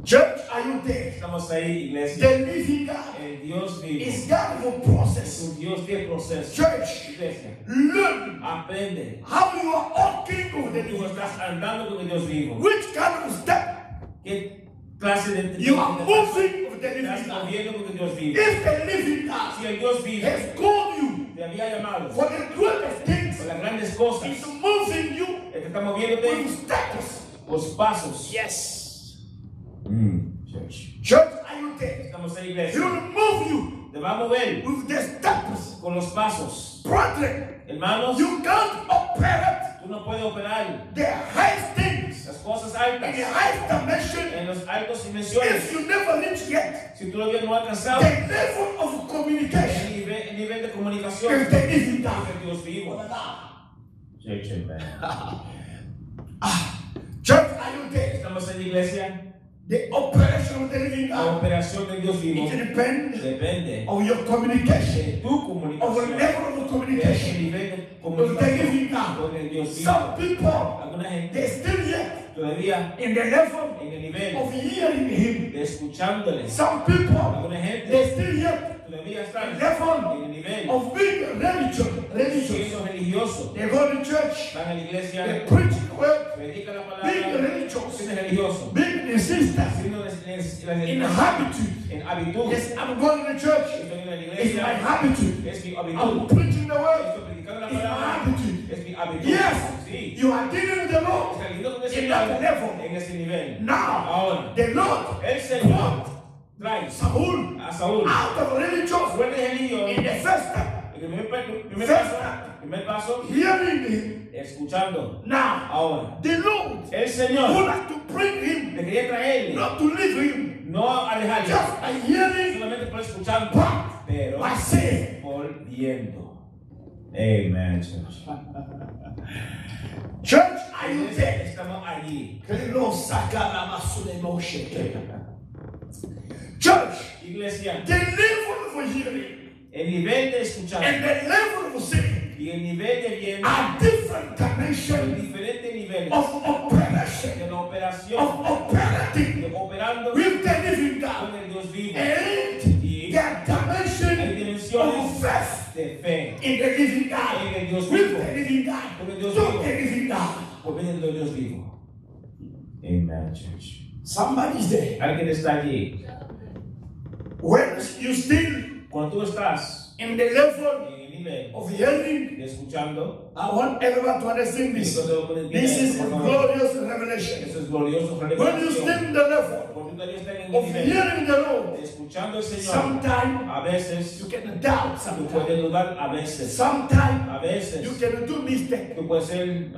Church, are you there? Estamos ahí, iglesia. The living God El Dios vivo is God of a es process. un Dios de proceso. Church, Iglesia, learn aprende. how you are walking with the Tú living estás God. andando con el Dios vivo. Which kind of step ¿Qué clase de you are moving with the estás living God. moviendo con el Dios vivo? If the living God Si el Dios vivo has called you te había llamado for the greatest things, por las grandes cosas, it's moving you Él te está moviéndote with status. los pasos. Yes. Church. Church, are you there? Estamos en la He iglesia. will move you Te va a mover with the steps. con los pasos. Brethren, Hermanos, you can't operate tú no puedes operar the highest things las cosas in the altas highest dimension en los altos if dimensiones. you never reach yet. Si tú todavía no has alcanzado The level of communication el nivel de comunicación is the living God. de Dios vivo. Church, amen. Church, are you there? Estamos en la iglesia. The operation of the living La God, operación de Dios vivo it depends depende on your communication, de tu of the comunicación, level of the de communication ese nivel de with the comunicación living God. con el Dios vivo. Some people, Alguna gente they still yet todavía in the level en el nivel of hearing Him. de escuchándole. Some people, Alguna gente they still yet todavía in están the level en el nivel of being religious. siendo religioso. They go to church, Están en la they iglesia, preach the word, predican la being palabra, religious, siendo religioso, being insistent, siendo in habitude. en habitud. Yes, I'm going to church. Estoy en la It's my iglesia, habitude. es mi I'm habitud. preaching the word. Estoy predicando la It's my palabra, habitude. es mi habitud. Yes, Sí. you are dealing with the Lord Está lidiando con ese in that nivel, level. en ese nivel. Now, Ahora, the Lord el Señor brought trae Saul a Saúl out of religious fuera de religio. in the first step, El primer paso, hearing Him. escuchando. Now, Ahora, the Lord el would Señor like to bring Him, le quería traerle, not to leave Him, no alejarle, just by hearing, solamente por escuchando, but pero by saying. por viendo. Amen, church. Church, are you there? Estamos allí. Church, Iglesia, the level for hearing el nivel de escuchar and the level for saying y el nivel de viendo are different son dimensions diferentes niveles of operation, de la operación, of operating de operando with the living con God. el Dios vivo And y the hay dimension dimensiones of faith de fe in the living God, en el Dios with vivo, the living God, con el Dios to vivo, the living God. por medio del Dios vivo. Amen, church. Somebody's there. Alguien está allí. When you still Cuando tú estás in the level en el nivel of hearing, de escuchando, I want everyone to understand this. This is a glorious revelation. eso es glorioso. When you still Revelación. in the level Cuando tú todavía estás en el of nivel hearing the Lord, de escuchando al Señor, sometimes a veces you can doubt, tú sometimes puedes dudar, a veces sometimes you can do mistake. tú puedes ser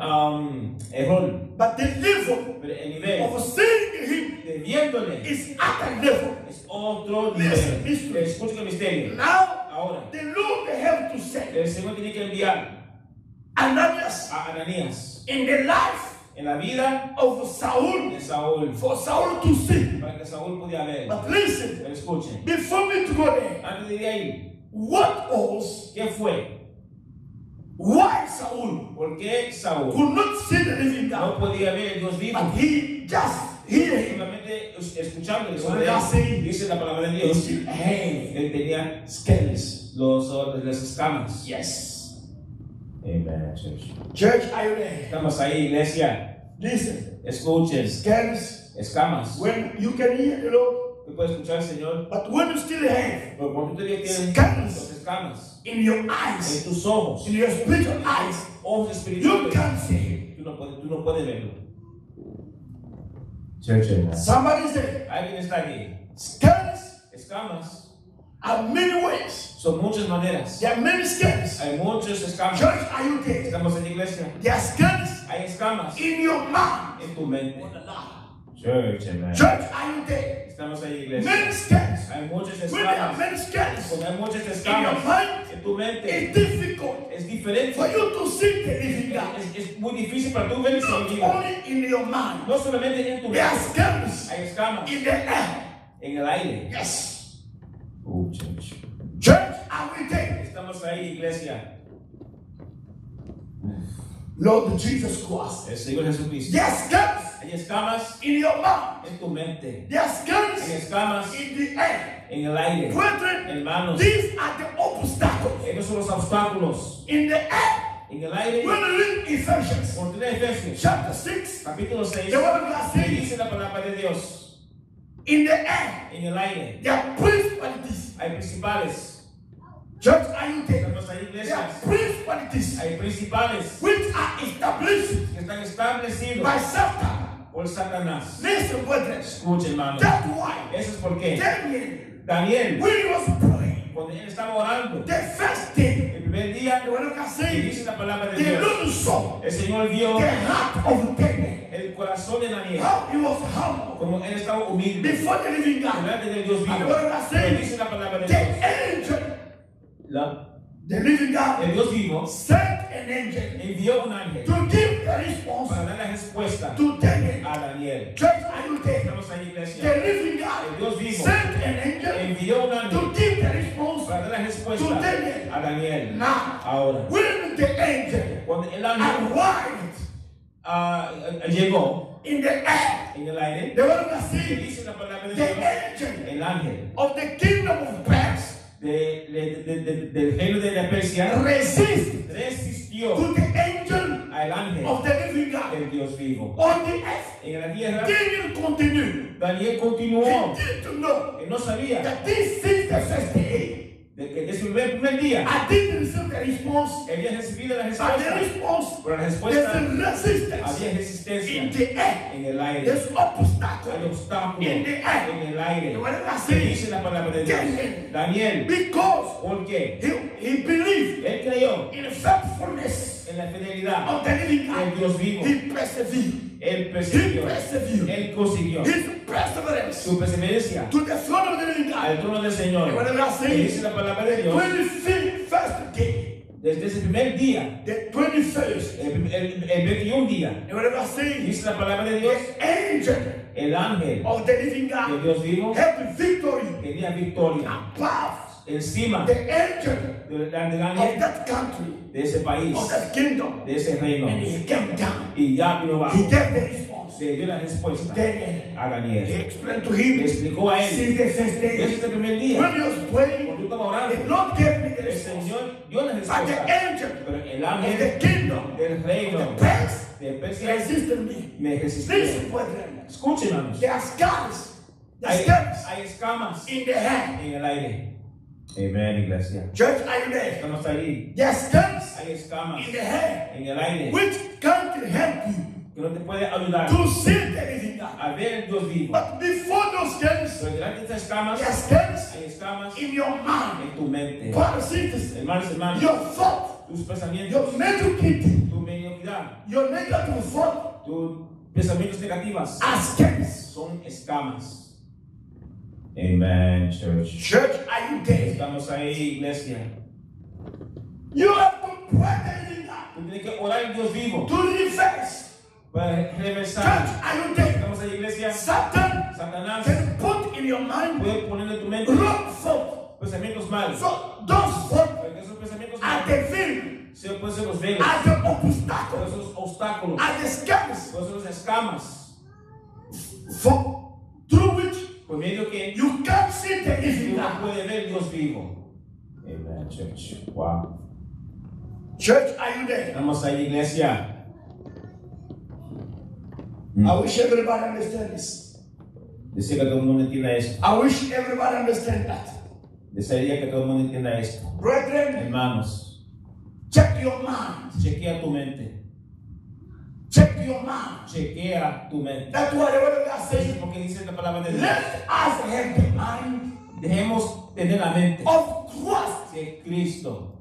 error, But the level pero el nivel of seeing Him de viéndole is at a level. es otro Listen, nivel. listen. Escucha el misterio. Now, Ahora, the Lord have to say, el Señor tiene que enviar Ananias, a Ananías in the life en la vida of Saul, de Saúl for Saul to see. para que Saúl pudiera ver. But listen, Pero escuchen, before me to go there, antes de ir ahí, what else? ¿qué fue? Why Saul ¿Por qué Saúl could not see the living God, no podía ver el Dios vivo? but he just hear Him? Solamente escuchando el What sonido, did I say? dice la palabra de Dios. Hey, Él tenía scales. las escamas. Yes. Amen, church. Church, are you there? Estamos ahí, iglesia. Listen, Escuchen, scales. escamas. When you can hear the Lord, Tú puedes escuchar al Señor, but when you still have pero cuando tú todavía tienes Escamas. las escamas in your en eyes, tus ojos, in your spiritual eyes, ojos you espirituales, can't see Him. tú no puedes verlo. Church, amen. Somebody say, Alguien está aquí. scales Escamas are many ways. son muchas maneras. There are many scales. Hay muchas escamas. Church, are you there? Estamos en la iglesia. There are scales Hay escamas in your mind. en tu mente. Church, amen. Church, are you there? Estamos ahí, iglesia. Many scales. Hay muchas When there are escamas. many scales Cuando hay muchas in your escamas mind, en tu mente, it's difficult es diferente. for you to see the living God. Es muy difícil para tú ver el Not Señor. only in your mind. No solamente en tu There are mente. scales Hay escamas in the air. en el aire. Yes. Church. Church, are we there? Estamos ahí, iglesia. Lord Jesus Christ. El Señor Jesucristo. There are scales Hay escamas in your mind. en tu mente. There are Hay scales escamas in the air. en el aire. Brethren, Hermanos, these are the obstacles esos son los obstáculos. in the air. En el aire, When you read Ephesians cuando tú lees Efesios, chapter 6, capítulo 6, the word of God que says, dice la palabra de Dios. in the air, En el aire there are principalities. hay principales. Church, are you there? Estamos ahí, There are iglesias. principalities Hay principales which are established que están establecidos by Satan por por Satanás. Listen, brethren. Escuchen, hermanos. That's why Eso es porque Daniel, Daniel, when he was praying, cuando él estaba orando, the first thing, el primer día the word of God que says, dice la palabra de the Dios, Lord saw el Señor vio the heart of Daniel, el corazón de Daniel, how he was humble como él estaba humilde before the living God. delante del Dios And the vivo. word of God Pero says, dice la palabra de the Dios, angel, the living God, el Dios vivo sent an angel envió un ángel to give the response para dar la respuesta to Daniel. a Daniel. Church, are you there? Estamos ahí, iglesia. The living El God Dios vivo sent an angel envió un to ángel give the response. para dar la respuesta To Daniel. a Daniel. Now, Ahora, when the angel cuando el ángel arrived llegó in the air, en el aire, the word of God que says, dice la palabra de the Dios, angel el ángel of the kingdom of Persia del reino de la Persia resisted resistió to the angel al ángel of the living God del Dios vivo. on the earth. En la tierra, Daniel continued. Daniel He continuó. didn't know Él no sabía that this is the first day. de que desde el primer día I didn't receive the response. había recibido la But the respuesta, response, pero la there's respuesta a resistance había in resistencia the air. en el aire. There's Hay obstacle obstáculo in the air. en el aire. The word of God Que says, dice la palabra de Dios. Daniel, because ¿por qué? he believed Él creyó in the faithfulness en la fidelidad of the living del God. Dios vivo. He persevered. Él He persiguió. persevered. Él consiguió His perseverance su perseverancia to the throne of the living al God. trono del Señor. The word of God Que says, dice la palabra de Dios. 21st day, Desde ese primer día, the 21st, el 21 día, the word of God says, dice la palabra de Dios, the angel el ángel of the living de God Dios vivo had victory tenía victoria above encima the angel del of ángel that country, de ese país, of that kingdom. de ese reino. And he came down. Y ya vino He abajo. gave the response. Le dio la respuesta Daniel. a He Daniel. explained to Le him explicó a él. since the first Desde day. ese primer día, When he was praying, cuando yo estaba the orando, Lord gave me the el response. Señor dio la But the respuesta. angel Pero el of ángel the kingdom del reino of the Persia de Persia resisted me. me resistió. Listen, brethren. Escuchen, hermanos. There are scars. There are Hay, scars hay escamas in the hand. en el aire. Amén, iglesia. Church, are you there? Estamos ahí. There are scars Hay escamas in the hand en el aire which can't help you que no te puede ayudar to see the living God. a ver el Dios vivo. But before those scars, Pero delante de estas escamas, there are scars hay escamas in your mind. en tu mente. Parasites, Hermanos, hermanos, your thought, tus pensamientos, your mediocridity, tu mediocridad, your negative thought tus pensamientos negativos are scars. son escamas. Amen, church. Church, are you there? Estamos ahí, iglesia. You have to pray the living God Tú tienes que orar al Dios vivo to reverse. para Church, reversar. are you there? Estamos ahí, iglesia. Satan Satanás can put in your mind puede poner en tu mente wrong thought. pensamientos malos. So those thoughts Porque esos pensamientos are malos the veil, se pueden ser los velos, are the por obstacles, esos obstáculos, are the scars por esos escamas, through which por medio que you can't see the living uno God. puede ver Dios vivo. Amen, church. Wow. Church, are you there? Estamos ahí, iglesia. I wish everybody understand this. Deseo que todo el mundo entienda esto. I wish everybody understand that. Desearía que todo el mundo entienda esto. Brethren, Hermanos, check your mind. chequea tu mente. Check your mind. Chequea tu mente. That's what the word of God Eso says. es porque dice la palabra de Dios. Let us have the mind Dejemos tener la mente of Christ. de Cristo.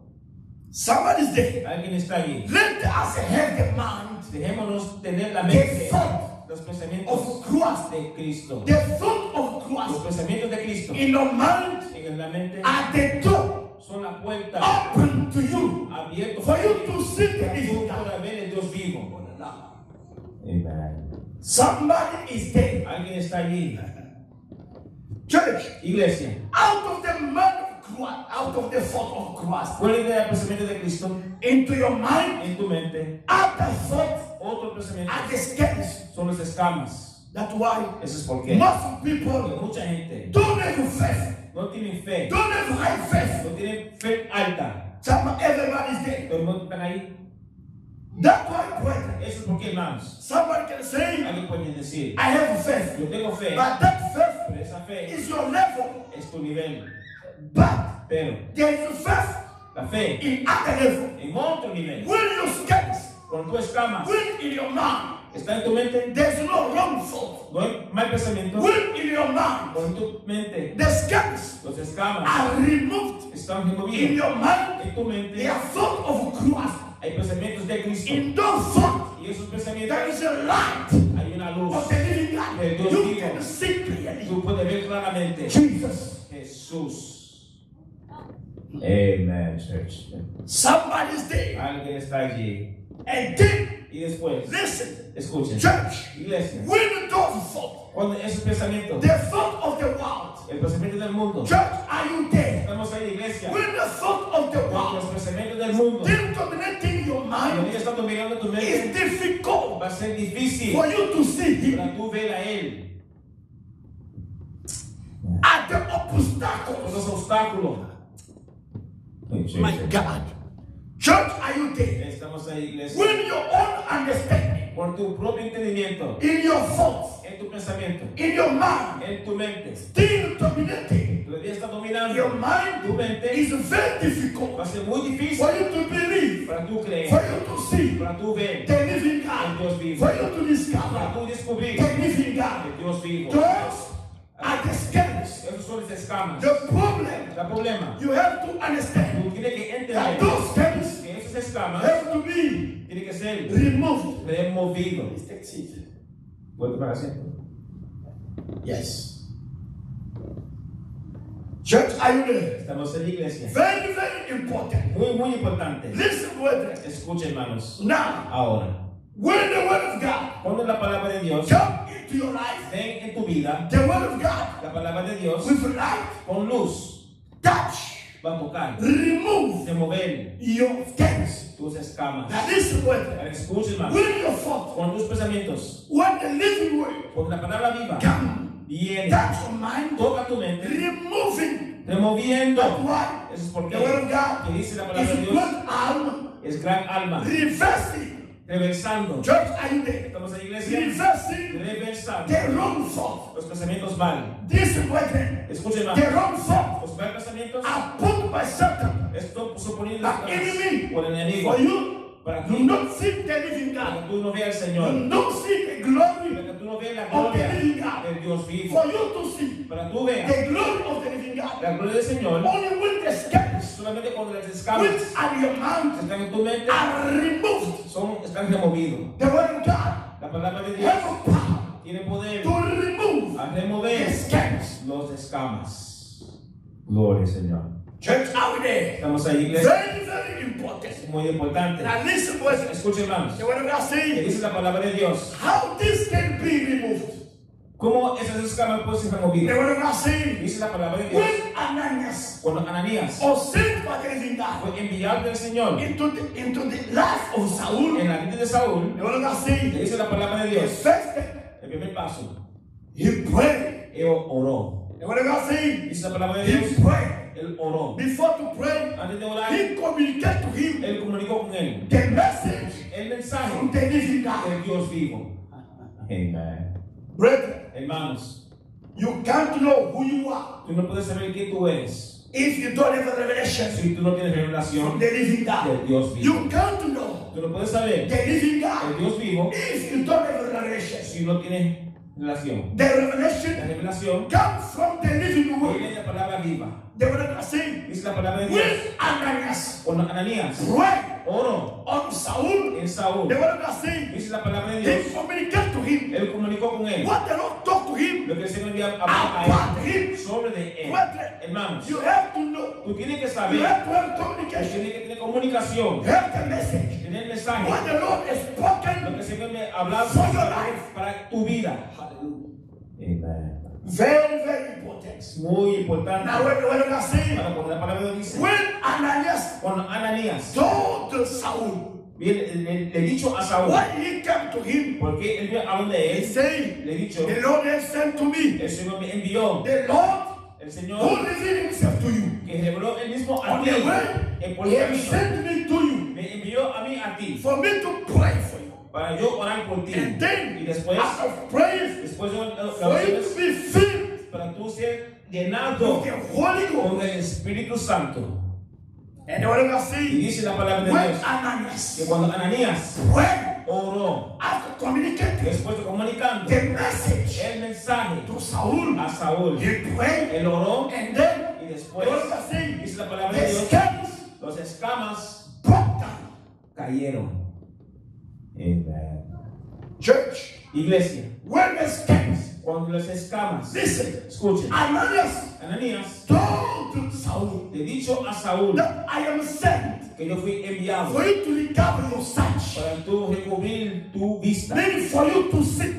Somebody's there. Alguien está allí. Let us have the mind, Dejémonos tener la the mente, thought los pensamientos of Christ. de Cristo. The thought of Los Christ pensamientos de Cristo in your mind en la mente are the door son la puerta open to you abierta for you to see the para tú living God. puedas ver el Dios vivo. Amen. Somebody is there. Alguien está allí. Church, Iglesia, out of the mind of Christ, out of the thought of Christ, puedes ver el pensamiento de Cristo into your mind, en tu mente. other thoughts Otro pensamiento are the scars. son las escamas. That's why Eso es porque most people mucha gente don't have faith, no tiene fe, don't have high faith. no tiene fe alta. Everybody's there. Todo el mundo está ahí. That's why, brethren, Eso es porque, hermanos, somebody can say, alguien puede decir, I have faith. yo tengo fe, But that faith pero esa fe is your level. es tu nivel. But Pero there is faith la fe in other level. en otro nivel, When you scars, cuando tú escamas, when in your mind, está en tu mente, there's no wrong thought. no hay mal pensamiento. When in your mind, Con tu mente, the scales los escamas are removed. están In removidos. your mind, En tu they mente are thought of Christ. hay pensamientos de Cristo. In those thoughts, Y esos there pensamientos is a light hay una luz. of the living God. De Dios You vivo. can see clearly. Tú puedes ver claramente. Jesus. Jesús. Amen, church. Somebody's there. Alguien está allí. And then, Y después, listen, escuchen. church, Iglesia, when those thoughts, cuando esos pensamientos, the thought of the world, el pensamiento del mundo, church, are you there? estamos ahí, iglesia. When the thought of the Cuando los world pensamientos del mundo, still dominating your cuando mind, ella está dominando tu it's mente, difficult va a ser difícil for you to see him para tú ver a Él. at the Con los obstacles. obstáculos. My God. Church, are you there? Estamos ahí, iglesia. When your own understanding, Por tu propio entendimiento, in your thoughts, en tu pensamiento, in your mind, en tu mente, still dominating, todavía está your dominando tu mind mente, is very va difficult a ser muy difícil for you to believe, para tú creer, for you to see para tú ver the living el God, Dios vivo, for you to para discover tú descubrir the living God. el Dios vivo. Those are the scales. Esos son las escamas. The problem, El problema, you have to understand tú tienes que that entender those scales que esas escamas have to be tienen que ser removed. removidos. Take seat. Vuelve para asiento. Yes. Church, are you there? Estamos en la iglesia. Very, very important. Muy, muy importante. Listen, brethren. Escucha, hermanos. Now, Ahora, when the word of God cuando la palabra de Dios come into your life, ven en tu vida, the word of God la palabra de Dios with light, con luz touch, va a tocar, remove remover your scales. tus escamas. Now listen, brethren. Ahora, escucha, hermano. When your thoughts, Con tus pensamientos, when the living word cuando la palabra viva come, viene, touch your mind, toca tu mente, removing removiendo. that word. Eso es porque The word of God que dice la palabra de is Dios good arm, es gran alma, reversing. reversando. Church, are you there? Estamos en la iglesia, Reversing reversando the wrong thought. los pensamientos mal. This is brethren. Escuchen, The hermano, wrong thought los mal pensamientos, are put by Satan esto suponiendo An enemy por el enemigo, for you. para Do que not seek the living para God. que tú no veas al Do Señor, not seek the glory para que tú no veas la of the gloria living God. del Dios vivo, For you to see para tú veas the glory of the living God. la gloria del Señor, Only when the scales solamente cuando las escamas which are your mind están en tu mente, are removed. están removidos. The word of God La palabra de Dios has power tiene poder to remove a the remover scales. los escamas. Gloria al Señor. Church, are we there? Estamos ahí, iglesia. Very, very important. Es muy importante. Now listen, boys. Escuchen, hermanos. The word of God Que says dice la palabra de Dios. how this can be removed. ¿Cómo esas escamas pueden ser The removidas? word of God says Dice la palabra de Dios. when Ananias Cuando Ananías was sent by the living God fue enviado del Señor into the life of Saul, en la vida de Saúl, the word of God que says dice la palabra de the Dios, first step, el primer paso, he prayed. él oró. The word of God says Dice la palabra de Dios, he prayed. él oró. Before to pray, Antes de orar, he communicated to him él comunicó con él the message el mensaje from the living God. del Dios vivo. Amen. Brethren, Hermanos, you can't know who you are tú no puedes saber quién tú eres if you don't have a revelation si tú no tienes from revelación the living del God. Dios vivo. You can't know Tú no puedes saber the living el God Dios vivo if you don't have a revelation. si no tienes relación. The La revelation revelación comes from the living word. viene de la palabra viva. The word of God says, Dice la palabra de Dios. when Ananias Cuando Ananías prayed oró on Saul, en Saúl, the word of God says, dice la palabra de he Dios, communicated to him él comunicó con él what the Lord talked to him lo que el Señor había hablado a about él him. sobre de él. Brethren, Hermanos, you have to know, tú tienes que you saber, have to have tú communication, tienes que tener comunicación, you have the message. tener el mensaje, What the Lord has lo spoken que el Señor me ha hablado for your life. para tu vida. Amen. Very, very important. Es muy importante. Now, what the word of God says, Para cuando la palabra de Dios dice, when Ananias cuando Ananías told Saul, le dicho a Saúl, when he came to him, porque él vio a donde he él, said, le he dicho, the Lord has sent to me, el Señor me envió, the Lord el who Señor revealed himself to you. que reveló él mismo a On ti, the way, por he el has camino, sent me to you me envió a mí a ti, for me to pray for you. para yo orar por ti. And then, Y después, out of praise, después de la for you oración, to be filled para tú ser with llenado the Holy con Ghost. el Espíritu Santo. And the word of God Y says, dice la palabra de when Dios que Ananias cuando Ananías prayed oró. after communicating Después de comunicando the message el mensaje to Saul, a Saúl, he prayed, él oró and then y the después Lord was saying, dice la palabra de the Dios, scales los escamas broke down. cayeron. Amen. Church, Iglesia, when the scales, cuando las escamas, listen, escuchen, Ananias Ananías told to Saul le dicho a Saúl that I am sent que yo fui enviado for you to recover your sight, para tú recubrir tu vista, meaning for you to see.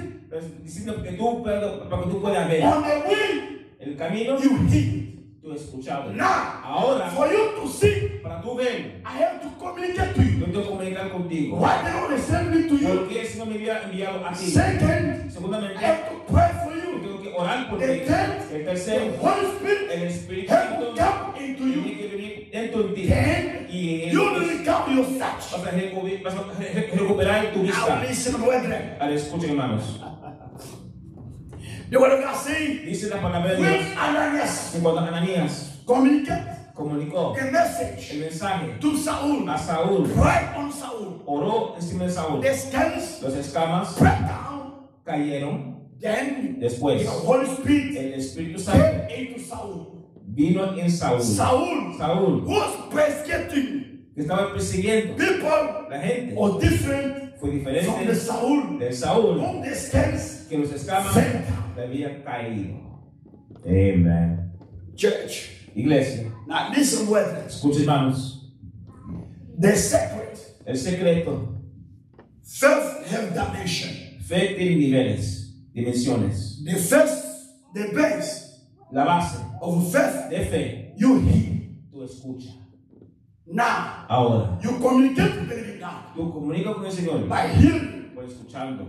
diciendo que tú, para que tú puedas ver On the way, el camino, you hear. tú escuchado. Now, Ahora, for you to see, para tú ver, I have to communicate to you. yo tengo que comunicar contigo. Why they don't send me to you? ¿Por qué si no me había enviado a ti? Second, I Segundamente, have to pray for yo you. tengo que orar por ti. The third, El the tercero, Holy Spirit el Espíritu have Santo to come into tiene you. que venir dentro de ti. Then, Y you will entonces recover your sight. vas a recuperar tu Now vista. listen, brethren. Ahora escuchen, hermanos. The word of God says, Dice la palabra de when Dios Ananias que cuando Ananías communicate comunicó the message el mensaje to Saul, a Saúl, right on Saul, oró encima de Saúl, the scales los escamas break down. cayeron. Then, Después, the Holy Spirit el Espíritu Santo came into Saul. vino en Saúl. Saul was persecuting Que estaba persiguiendo people la gente. or different Fue from the diferente Saul de Saúl, whom the scales que los escamas fell down. le habían caído. Amen. Church. Iglesia, Now listen, brethren. escuchen, hermanos. The secret. El secreto, Faith have dimension. fe tiene niveles, dimensiones. The first, the base La base of faith, de fe, you hear. tú escuchas. Now, Ahora, you communicate with the living God tú comunicas con el Señor by hearing. por escuchando.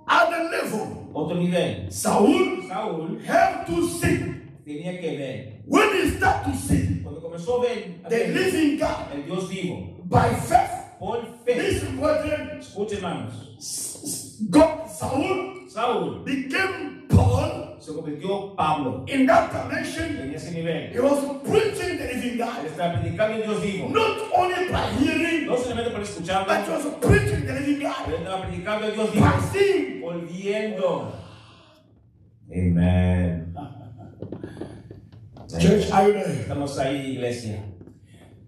At the level, Otro nivel, Saul Saúl have to see. tenía que ver. When he start to see Cuando comenzó a ver the living God el Dios vivo, by faith, por fe, listen, brethren, escuchen, hermanos. God, Saul Saúl became Paul se convirtió Pablo in that dimension. en ese nivel. He was preaching the living Él God, está predicando el Dios vivo, not only by hearing, no solamente por escuchando, but he was preaching the living pero God él estaba predicando el Dios vivo, by seeing. por viendo. Amen. Church, are you there? Estamos ahí, iglesia.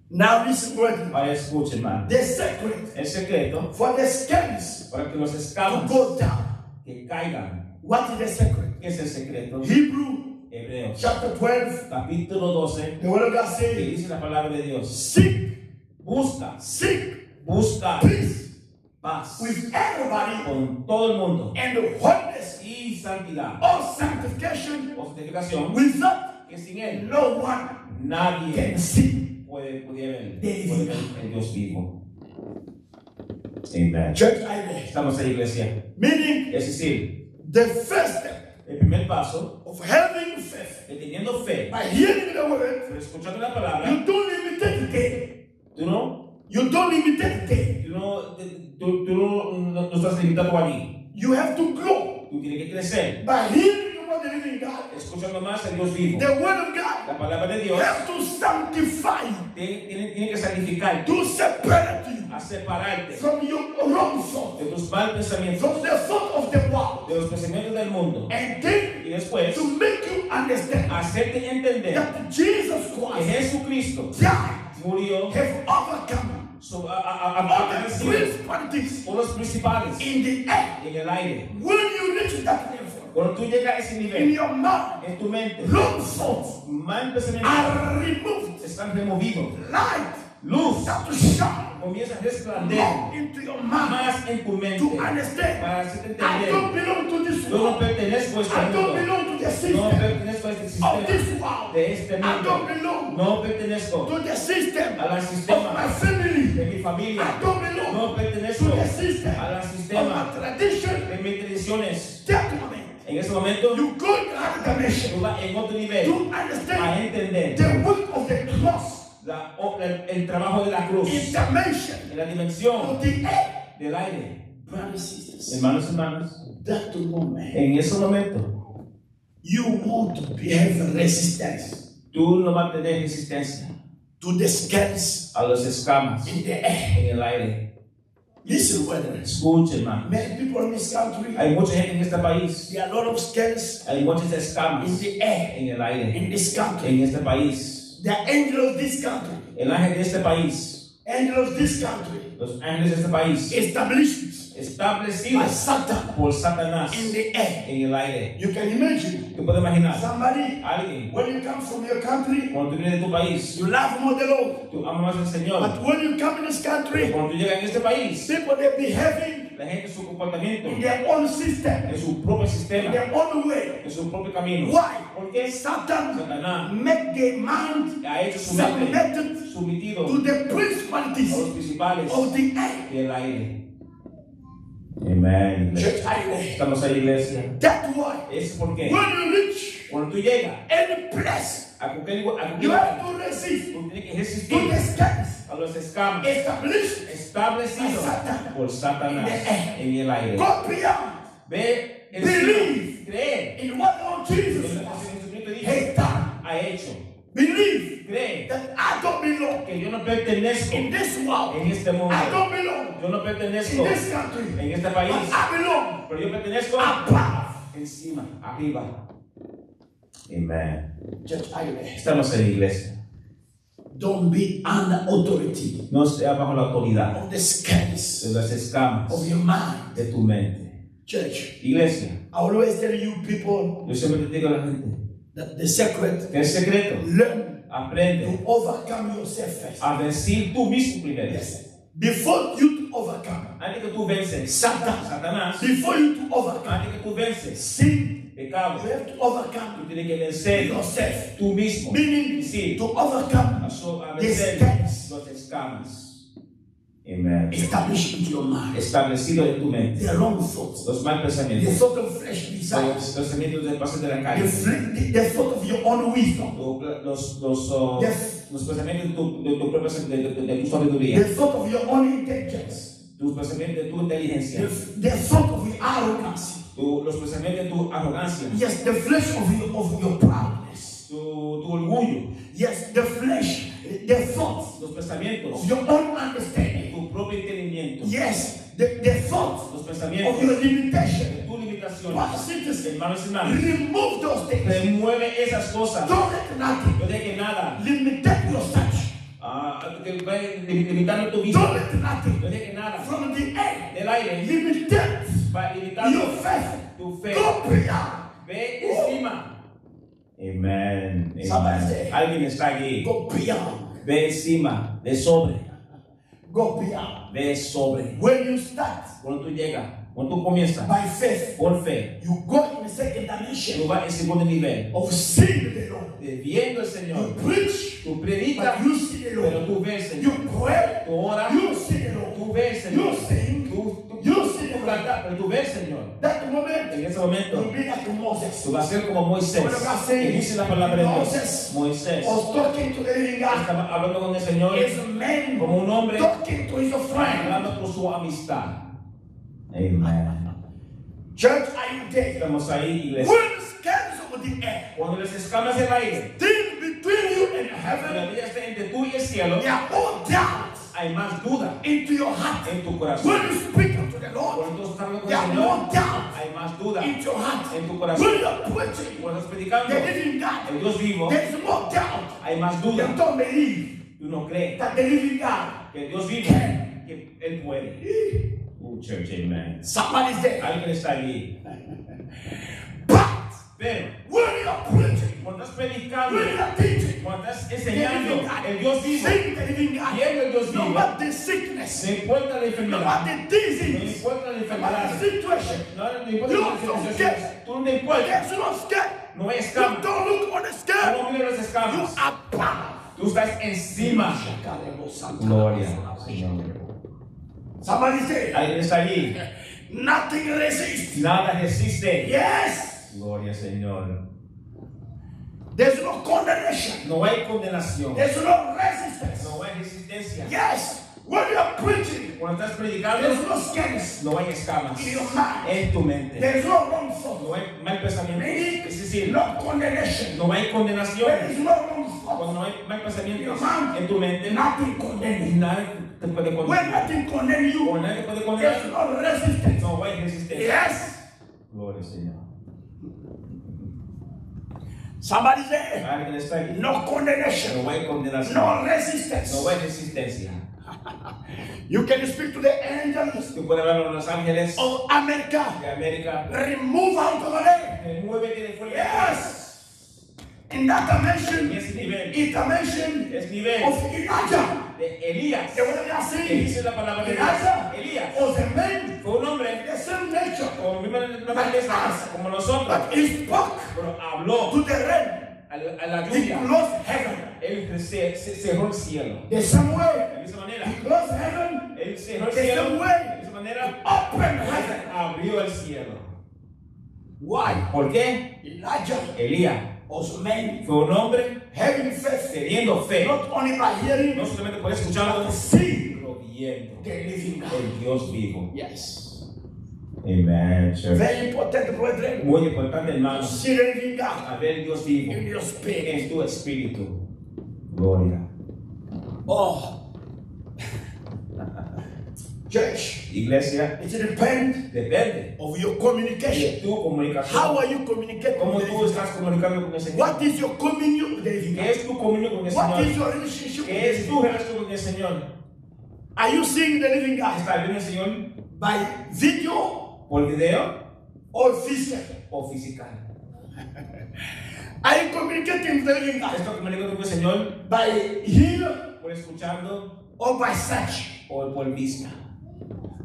Now listen, brethren. Ahora escuchen, hermano. The secret El secreto for the scales para que los to escamas go down. que caigan. What is the secret? ¿Qué es el secreto? Hebrew Hebreos chapter 12, capítulo 12, the word of God que says, dice la palabra de Dios. seek, Busca seek peace paz with everybody con todo el mundo and holiness y santidad or sanctification, o santificación, without que sin él no one nadie can see. puede ver Puede ver el Dios vivo. Amen. Church, are you there? Estamos ahí, iglesia. Meaning, Es decir, the first step el primer paso of having faith de teniendo fe, by hearing the word, pero escuchando la palabra, you don't imitate the day. tú no, You don't imitate the day. no estás limitado allí. You have to grow Tú tienes que crecer, by hearing the word of the living God. escuchando más al Dios vivo. The word of God La palabra de Dios have to sanctify you, tiene que santificarte, to separate you a separarte from your wrong thought, de tus mal pensamientos, from the thought of the world, de los pensamientos del mundo, and then y después to make you understand hacerte entender that Jesus que Christ Jesucristo died, murió have overcome all the vencido principalities por los principales in the air. en el aire. When you reach that level, Cuando tú llegas a ese in nivel, your mind, en tu mente, wrong thoughts mal pensamientos are removed. están removidos. Light Luz start to shine comienza a resplandecer more into your mind más en tu mente to understand. para hacerte I don't entender. belong to this Yo no world. pertenezco a este I don't mundo. belong to the No system pertenezco a este of sistema this world. de este I don't mundo. belong No pertenezco to the system a la of my sistema family. de mi familia. I don't belong No to pertenezco the system a la of sistema my tradition. de mis tradiciones. That moment, En ese momento, you go to another tú dimension vas en otro nivel to a understand entender the work of the cross el trabajo de la cruz in dimension en la dimensión of the air. del aire. Brothers and sisters, Hermanos y hermanas, that moment, en ese momento, you want to have resistance tú no vas a tener resistencia to the scales a las escamas in the air. en el aire. Listen, brethren. Escuche, hermano. Many people in this country, Hay mucha gente en este país. there are a lot of scales Hay muchas escamas in the air en el aire. in this country. En este país. The angel of this country, El ángel de este país. angel of this country, Los ángeles de este país. established by Establecidos Satan por Satanás in the air. en el aire. You can imagine ¿Tú puedes imaginar? somebody, Alguien, when you come from your country, cuando tú vienes de tu país, you love more the Lord. tú amas más al Señor. But when you come in this Pero country, cuando tú llegas en este país, people they behaving la gente, su comportamiento, in their own system, en su propio in sistema, their own way. en su propio camino. Why? Porque Satan Satanás make their mind ha hecho su mente submitted sometido to the a los principalities principales of the air. del aire. Amén. Church highway. Estamos ahí, iglesia. That's why Es porque when you reach cuando tú llegas any place, a cualquier lugar, you have to resist tú tienes que to resistir the skies a los escamas established. establecidos por Satanás en el aire. Go beyond. Ve el Believe cree in what Lord Jesus en lo que Jesucristo dijo, has done. ha hecho. Believe Cree that I don't belong que yo no pertenezco in this world. en este mundo. I don't belong Yo no in pertenezco this country. en este But país, I belong pero yo pertenezco above. encima, arriba. Amén. Church highway. Estamos en la iglesia. Don't be under authority No esté bajo la autoridad of the de scales las escamas of your mind. de tu mente. Church, Iglesia, I always tell you people yo siempre te digo a la gente that the secret, que el secreto, learn aprende to overcome yourself first. a vencer tú mismo primero. Yes. Before you to overcome Antes que tú vences Satan, Satanás, before you to overcome antes que tú vences sin, pecado, you have to overcome tú tienes que vencer yourself. tú mismo. Meaning Sí, to overcome a the vencer scales los escamas. Amén. established in your mind. Establecido en tu mente. The wrong thoughts, Los mal the pensamientos. thought of flesh desires, Los pensamientos del paso de la the, calle. the thought of your own wisdom, Los pensamientos de tu propia de tu sabiduría. the thought of your own intelligence, Tus pensamientos de tu inteligencia. the thought of your arrogance. Los pensamientos de tu arrogancia. Yes, the flesh of your proudness. Tu orgullo. Yes, the flesh, the thoughts Los pensamientos of your own understanding. tu propio entendimiento. Yes, the thoughts Los of pensamientos your limitation. de tu limitación. Brothers and sisters, Hermanos y hermanas, remove those things. remueve esas cosas. Don't let nothing No deje nada limit your search. que va limitando tu vida. Don't let nothing No deje nada from the air del aire limit va limitando your faith. tu fe. Go beyond. Ve encima. Amén. Somebody say, Alguien está aquí. go beyond. Ve encima, de sobre, Go beyond. ve sobre. When you start Cuando tú llegas, cuando tú comienzas by faith, por fe, you go in the second tú dimension vas en segundo nivel. of seeing the Lord. Viendo al You Señor, preach, tú predicas, but you see the pero Lord. tú ves al You Señor. pray, Tú oras, you see the Lord. tú ves al You Señor. sing, Tú you see the Lord. cantas, pero tú ves al Señor. That moment, En ese momento, you'll be like Moses. tú vas a ser como Moisés. Que dice la palabra de Dios. Moisés Was talking to the living God estaba hablando con el Señor as a man como un hombre talking to his friend. hablando por su amistad. Amén. Church, are you there? Estamos ahí, iglesia. When the scales of the air, Cuando les escamas el aire, then between you and la heaven, vida está entre tú y el cielo, there are all doubts hay más duda into your heart. en tu corazón. When you speak unto the Lord, Cuando tú estás hablando con there el are Señor, more doubts hay más duda into your heart. en tu When corazón. you're preaching Cuando estás predicando the living God, el Dios vivo, there is more doubt. hay más You duda. don't believe Tú no crees that the living God que Dios vive, can. que Él puede. Church, amen. Somebody's there. Alguien está allí. But Pero when you're preaching, cuando estás predicando, when you're teaching, cuando estás the enseñando living God, el Dios vivo, sing the living God, viendo el Dios no vivo, matter the sickness, no importa la no enfermedad, matter the no disease, importa la no matter enfermedad, the situation, no importa You la don't situación, get- tú no importa, there's no scale. no hay You escamas, don't look on the tú scale. no miras los You escamas, are bound. tú estás encima. Gloria, Señor. Somebody say, Alguien está allí, nothing resists. nada resiste. Yes, Gloria, Señor. there's no condemnation. No hay condenación, There's no resistance. no hay resistencia. Yes, when you are preaching, Cuando estás predicando, there's no scales no hay escamas in your mind. en tu mente. There's no wrong thought. No hay mal pensamiento. Es decir, No condemnation. no hay condenación. There is no wrong thought. Cuando no hay mal pensamiento Your mind, en tu mente, nothing condemning. nada te puede When condenar. nothing condemn you, Cuando nadie puede there's condenar, no resistance. no hay resistencia. Yes. Gloria al Señor. Somebody say, Alguien está ahí. no condemnation, No hay condenación. no resistance. No hay resistencia. You can speak to the angels Tú puedes hablar a los ángeles of America. de América. Remove out of the way. Muévete de fuera. Yes. In that dimension, Y ese nivel in dimension es nivel of Elijah, de Elías. the way they are Que saying, dice la palabra de Elijah Dios. Elías was a man, fue un hombre the same nature, con misma naturaleza como nosotros, but he spoke pero habló to the rain. a la He lluvia. closed heaven. Él cerró el cielo. The same De way, la misma manera, he closed heaven, él cerró el the cielo. same De way, la misma manera, open heaven. abrió el cielo. Why? ¿Por qué? Elijah Elías was a man fue un hombre having faith, teniendo fe, not only by hearing, no solamente por escucharlo, but seeing pero viendo the living God. el Dios vivo. Yes. Amen, church. Very important, brethren. Muy importante, hermanos, See the living God a ver el Dios vivo in your spirit. en tu espíritu. Gloria. Oh, church, Iglesia, it depends depende of your de communication. tu comunicación. How are you communicating ¿Cómo with the tú living estás God? comunicando con el Señor? What is your communion with the living ¿Qué God? es tu comunión con el What is Señor? your relationship with ¿Qué the es living tu God? relación con el Señor? Are you seeing the living God ¿Estás viendo el Señor by video por video or physical? o física? Are you communicating with the living God ¿Estás comunicando con el Señor by hearing por escuchando or by search? o por vista?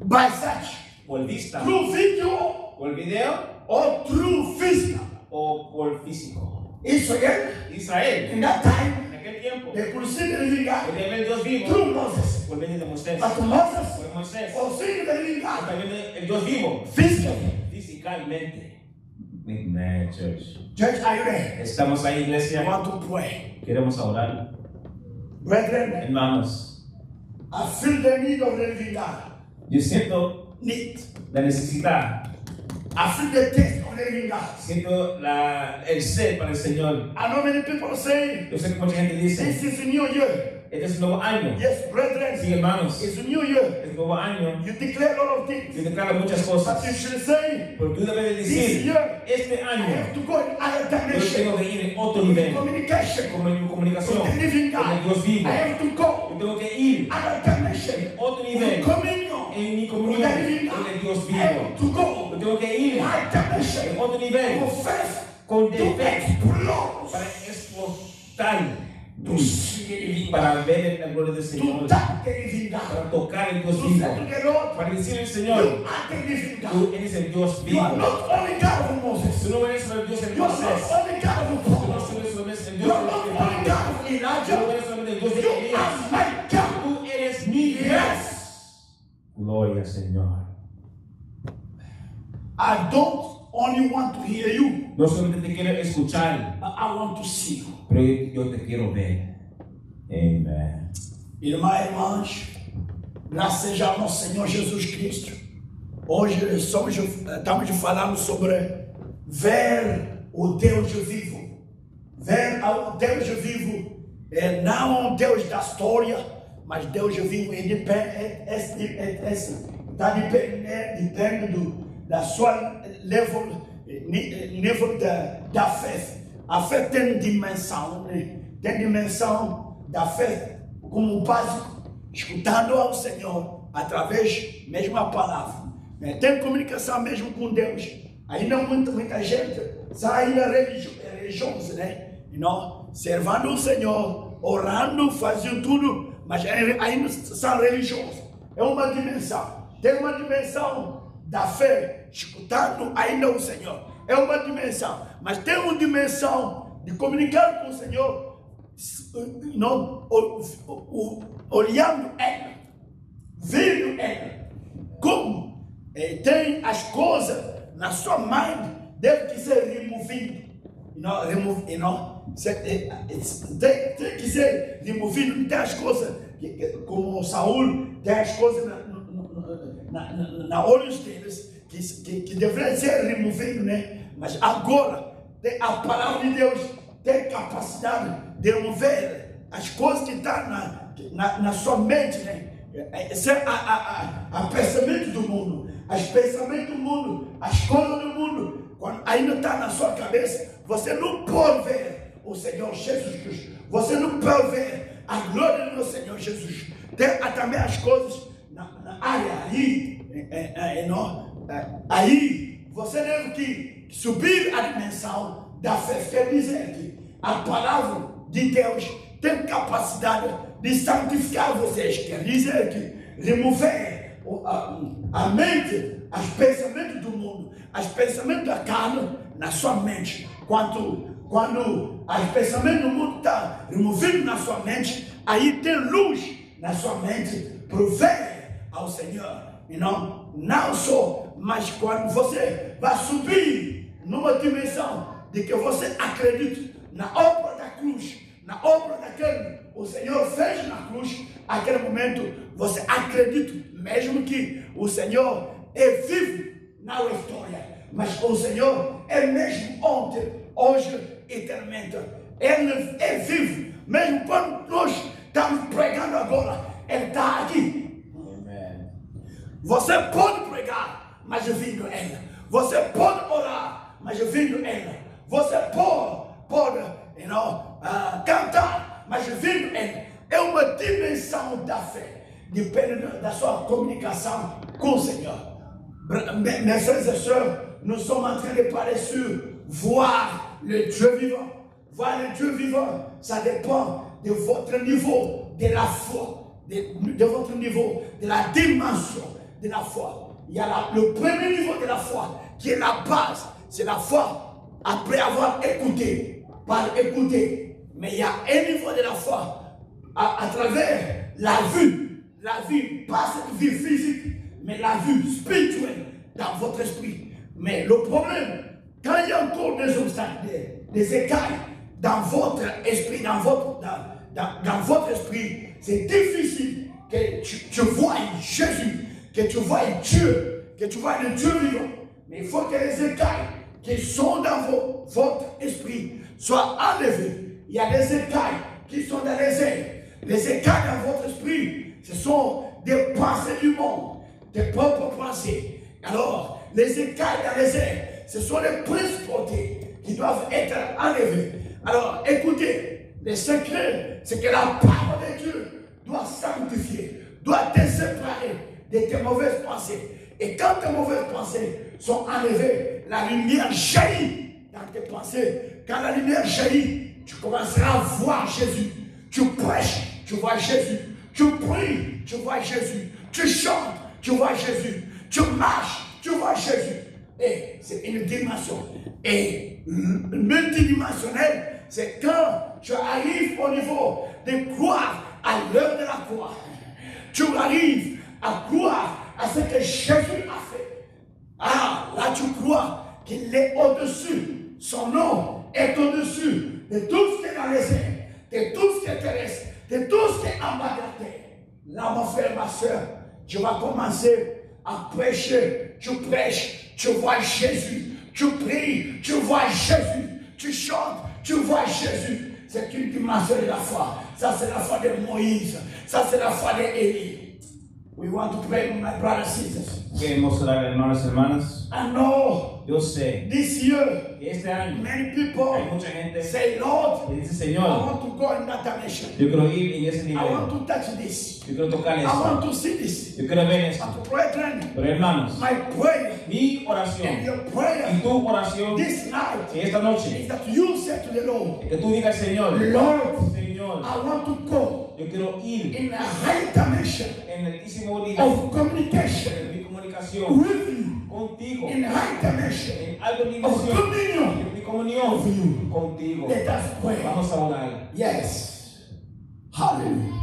By search. ¿Por vista? Through video ¿Por video or through physical? o por físico? Israel, Israel, in that time, en aquel tiempo, they could see the living God podía ver el Dios vivo through Moses. por medio de Moisés. But Moses Por Moisés. was seeing the living Está God viendo el Dios vivo physically. físicamente. Amen, church. Church, are you there? Estamos ahí, I iglesia. want to pray. Queremos orar. Brethren, Hermanos, I feel the need of the living God. yo siento Need. la necesidad, I feel the taste of the living God. siento el sed para el Señor. I know many people say, Yo sé que mucha gente dice, this is a new year. este es un nuevo año. Yes, brethren, Sí, hermanos, it's a new year. es un nuevo año. You declare a lot of Yo things. declaro muchas But you cosas, should say, pero tú debes this decir, year, este I año have to go in higher yo dimension. tengo que ir en otro nivel, Communication como en comunicación with the living con el God. Dios I vivo. have to Yo go tengo que ir higher dimension. en otro With nivel, communion en mi with comunión the living con God. el Dios I have vivo. to go Yo tengo que ir higher dimension en otro nivel of faith con to de fe explode, para explotar, to see the living God, para ver la gloria del to Señor, tap the living God, para tocar el Dios to vivo, say to the Lord, para decirle al you Señor, are the living tú God. eres el Dios You are vivo. not only God of Moses. Tú no eres solo el Dios de You are not Moisés. only God of Tú no Paul. eres solamente el You Dios are de not only God of Tú no Elijah. eres solamente el Dios de You Elías. are my God. Tú eres mi Dios. Yes. Gloria, Señor. I don't only want to hear you. No solamente te quiero escuchar, I want to see you. pero yo te quiero ver. Amém. Irmã, irmãs, graças seja ao nosso Senhor Jesus Cristo. Hoje estamos falando sobre ver o Deus vivo. Ver o Deus vivo não o Deus da história, mas Deus vivo depende da sua nível da fé. A fé tem dimensão, né? Tem dimensão da fé como básico, escutando ao Senhor através mesmo a palavra. Tem comunicação mesmo com Deus. Ainda muita gente sai da religiões, né? Servando o Senhor, orando, fazendo tudo, mas ainda são religiosos. É uma dimensão. Tem uma dimensão da fé, escutando ainda o Senhor. É uma dimensão. Mas tem uma dimensão de comunicar com o Senhor, olhando Ele, vendo Ele. Como tem as coisas na sua mente, deve ser removido. Tem que ser removido. Não tem as coisas, como Saul, tem as coisas na olhos deles, que deveriam ser removidos, né? Mas agora, a palavra de Deus tem capacidade de remover as coisas que estão na sua mente, né? Esse é a pensamento do mundo. Os pensamentos do mundo, as coisas do mundo, quando ainda está na sua cabeça, você não pode ver o Senhor Jesus Cristo. Você não pode ver a glória do Senhor Jesus. Tem também as coisas na área aí, aí você deve que subir a dimensão da fé. Quer dizer que a palavra de Deus tem capacidade de santificar vocês. Quer dizer que remover a mente, os pensamentos do mundo, os pensamentos da carne na sua mente. Quando os pensamentos do mundo estão removidos na sua mente, aí tem luz na sua mente para ver ao Senhor. Não só, mas quando você vai subir numa dimensão de que você acredita na obra da cruz, na obra daquele o Senhor fez na cruz, naquele momento você acredita mesmo que o Senhor é vivo na história, mas o Senhor é mesmo ontem, hoje, eternamente. Ele é vivo, mesmo quando nós estamos pregando agora, Ele está aqui. Amen. Você pode pregar, mas vindo Ele. Você pode orar, mas vindo Ele. Você pode cantar, mas vindo Ele. É uma dimensão da fé. Depende da sua comunicação com o Senhor. Mes frères et sœurs, nous sommes en train de parler sur voir le Dieu vivant. Voir le Dieu vivant, ça dépend de votre niveau de la foi, de votre niveau de la dimension de la foi. Il y a le premier niveau de la foi qui est la base, c'est la foi après avoir écouté, par écouter. Mais il y a un niveau de la foi à travers la vue, pas cette vue physique, mais la vue spirituelle dans votre esprit. Mais le problème, quand il y a encore des obstacles, des écailles dans votre esprit, dans votre esprit, c'est difficile que tu vois Jésus, que tu vois Dieu, que tu vois le Dieu vivant. Mais il faut que les écailles qui sont dans votre esprit soient enlevées. Il y a des écailles qui sont dans les airs. Les écailles dans votre esprit, ce sont des pensées du monde, des propres pensées. Alors, les écailles dans les airs, ce sont les principautés qui doivent être enlevées. Alors, écoutez, le secret, c'est que la parole de Dieu doit sanctifier, doit te séparer de tes mauvaises pensées. Et quand tes mauvaises pensées sont enlevées, la lumière jaillit dans tes pensées. Quand la lumière jaillit, tu commenceras à voir Jésus. Tu prêches, tu vois Jésus. Tu pries, tu vois Jésus. Tu chantes, tu vois Jésus. Tu marches, tu vois Jésus. Et c'est une dimension. Et multidimensionnel, c'est quand tu arrives au niveau de croire à l'heure de la croix. Tu arrives à croire à ce que Jésus a fait. Ah, là tu crois qu'il est au-dessus. Son nom est au-dessus de tout ce qui est dans les airs, de tout ce qui est terrestre, de tout ce qui est en bas de la terre. Là, mon frère, ma soeur, tu vas commencer à prêcher. Tu prêches, tu vois Jésus. Tu pries, tu vois Jésus. Tu chantes, tu vois Jésus. C'est une dimension de la foi. Ça, c'est la foi de Moïse. Ça, c'est la foi d'Élie. We want to pray, my brothers and sisters. Queremos orar, hermanos y hermanas. I know Yo sé this year, que este año many people hay mucha gente say, Lord, que dice, I Señor, want to go in that dimension. yo quiero ir en ese I want nivel. to touch this. Yo quiero tocar I want eso. to see this. Yo quiero ver eso. But brethren, Pero hermanos, my prayer mi and oración your y prayer tu oración this night en esta noche is that you say to the Lord, que tú digas, Señor, Lord, Señor, I want to go yo quiero ir in a high dimension en el altísimo nivel of communication de mi comunicación with you, contigo, in high dimension en alta of dimensión communion de mi comunión with you. contigo. Let us pray. Vamos a orar. Yes. Hallelujah.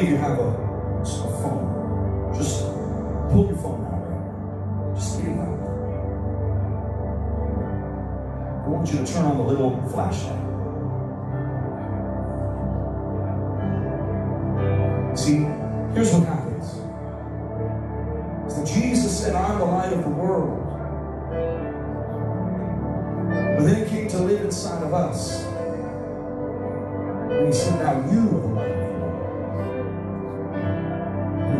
many of you have a phone? Just pull your phone out right now. Just get it out. I want you to turn on the little flashlight. See, here's what happens. It's that Jesus said, I'm the light of the world. But then he came to live inside of us. And he said, now you are the light of the world.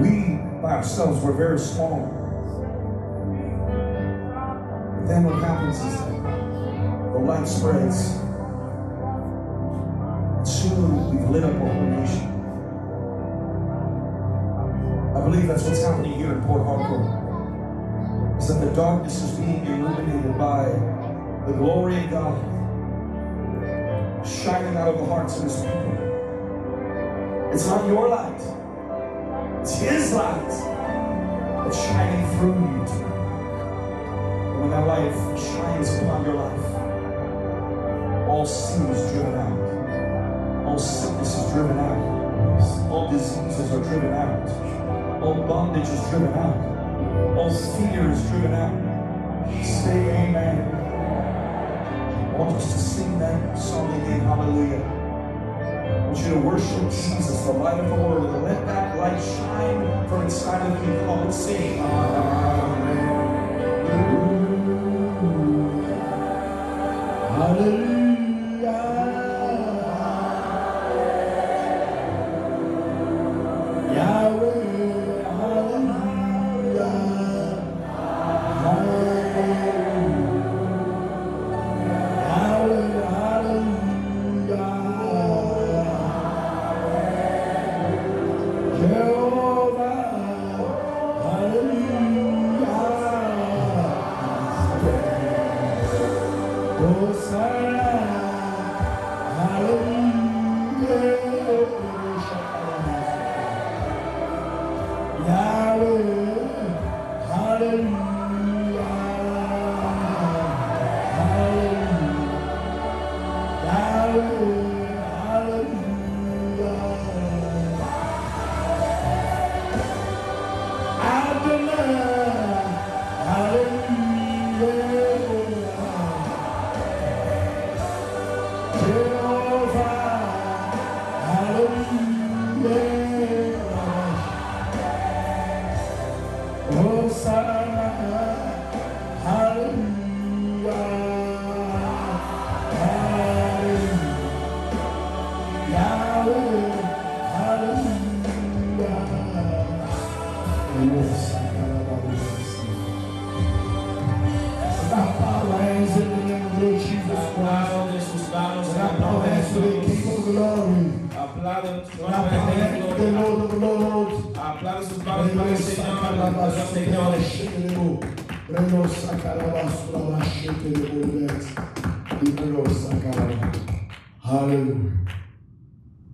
We, by ourselves, we're very small. But then what happens is that the light spreads. And soon we've lit up a whole nation. I believe that's what's happening here in Port Harcourt. Is that the darkness is being illuminated by the glory of God shining out of the hearts of His people. It's not your light. It's His light that's shining through you tonight. And when that light shines upon your life, all sin is driven out. All sickness is driven out. All diseases are driven out. All bondage is driven out. All fear is driven out. Say amen. I want us to sing that song again. Hallelujah. I want you to worship Jesus, the light of the world, and let that light shine from inside of you. Come on, let's sing. Hallelujah. Hallelujah.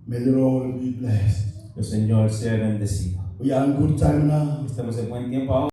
May the Lord be blessed. El Señor sea bendecido. We are in good time now. Estamos en buen tiempo ahora.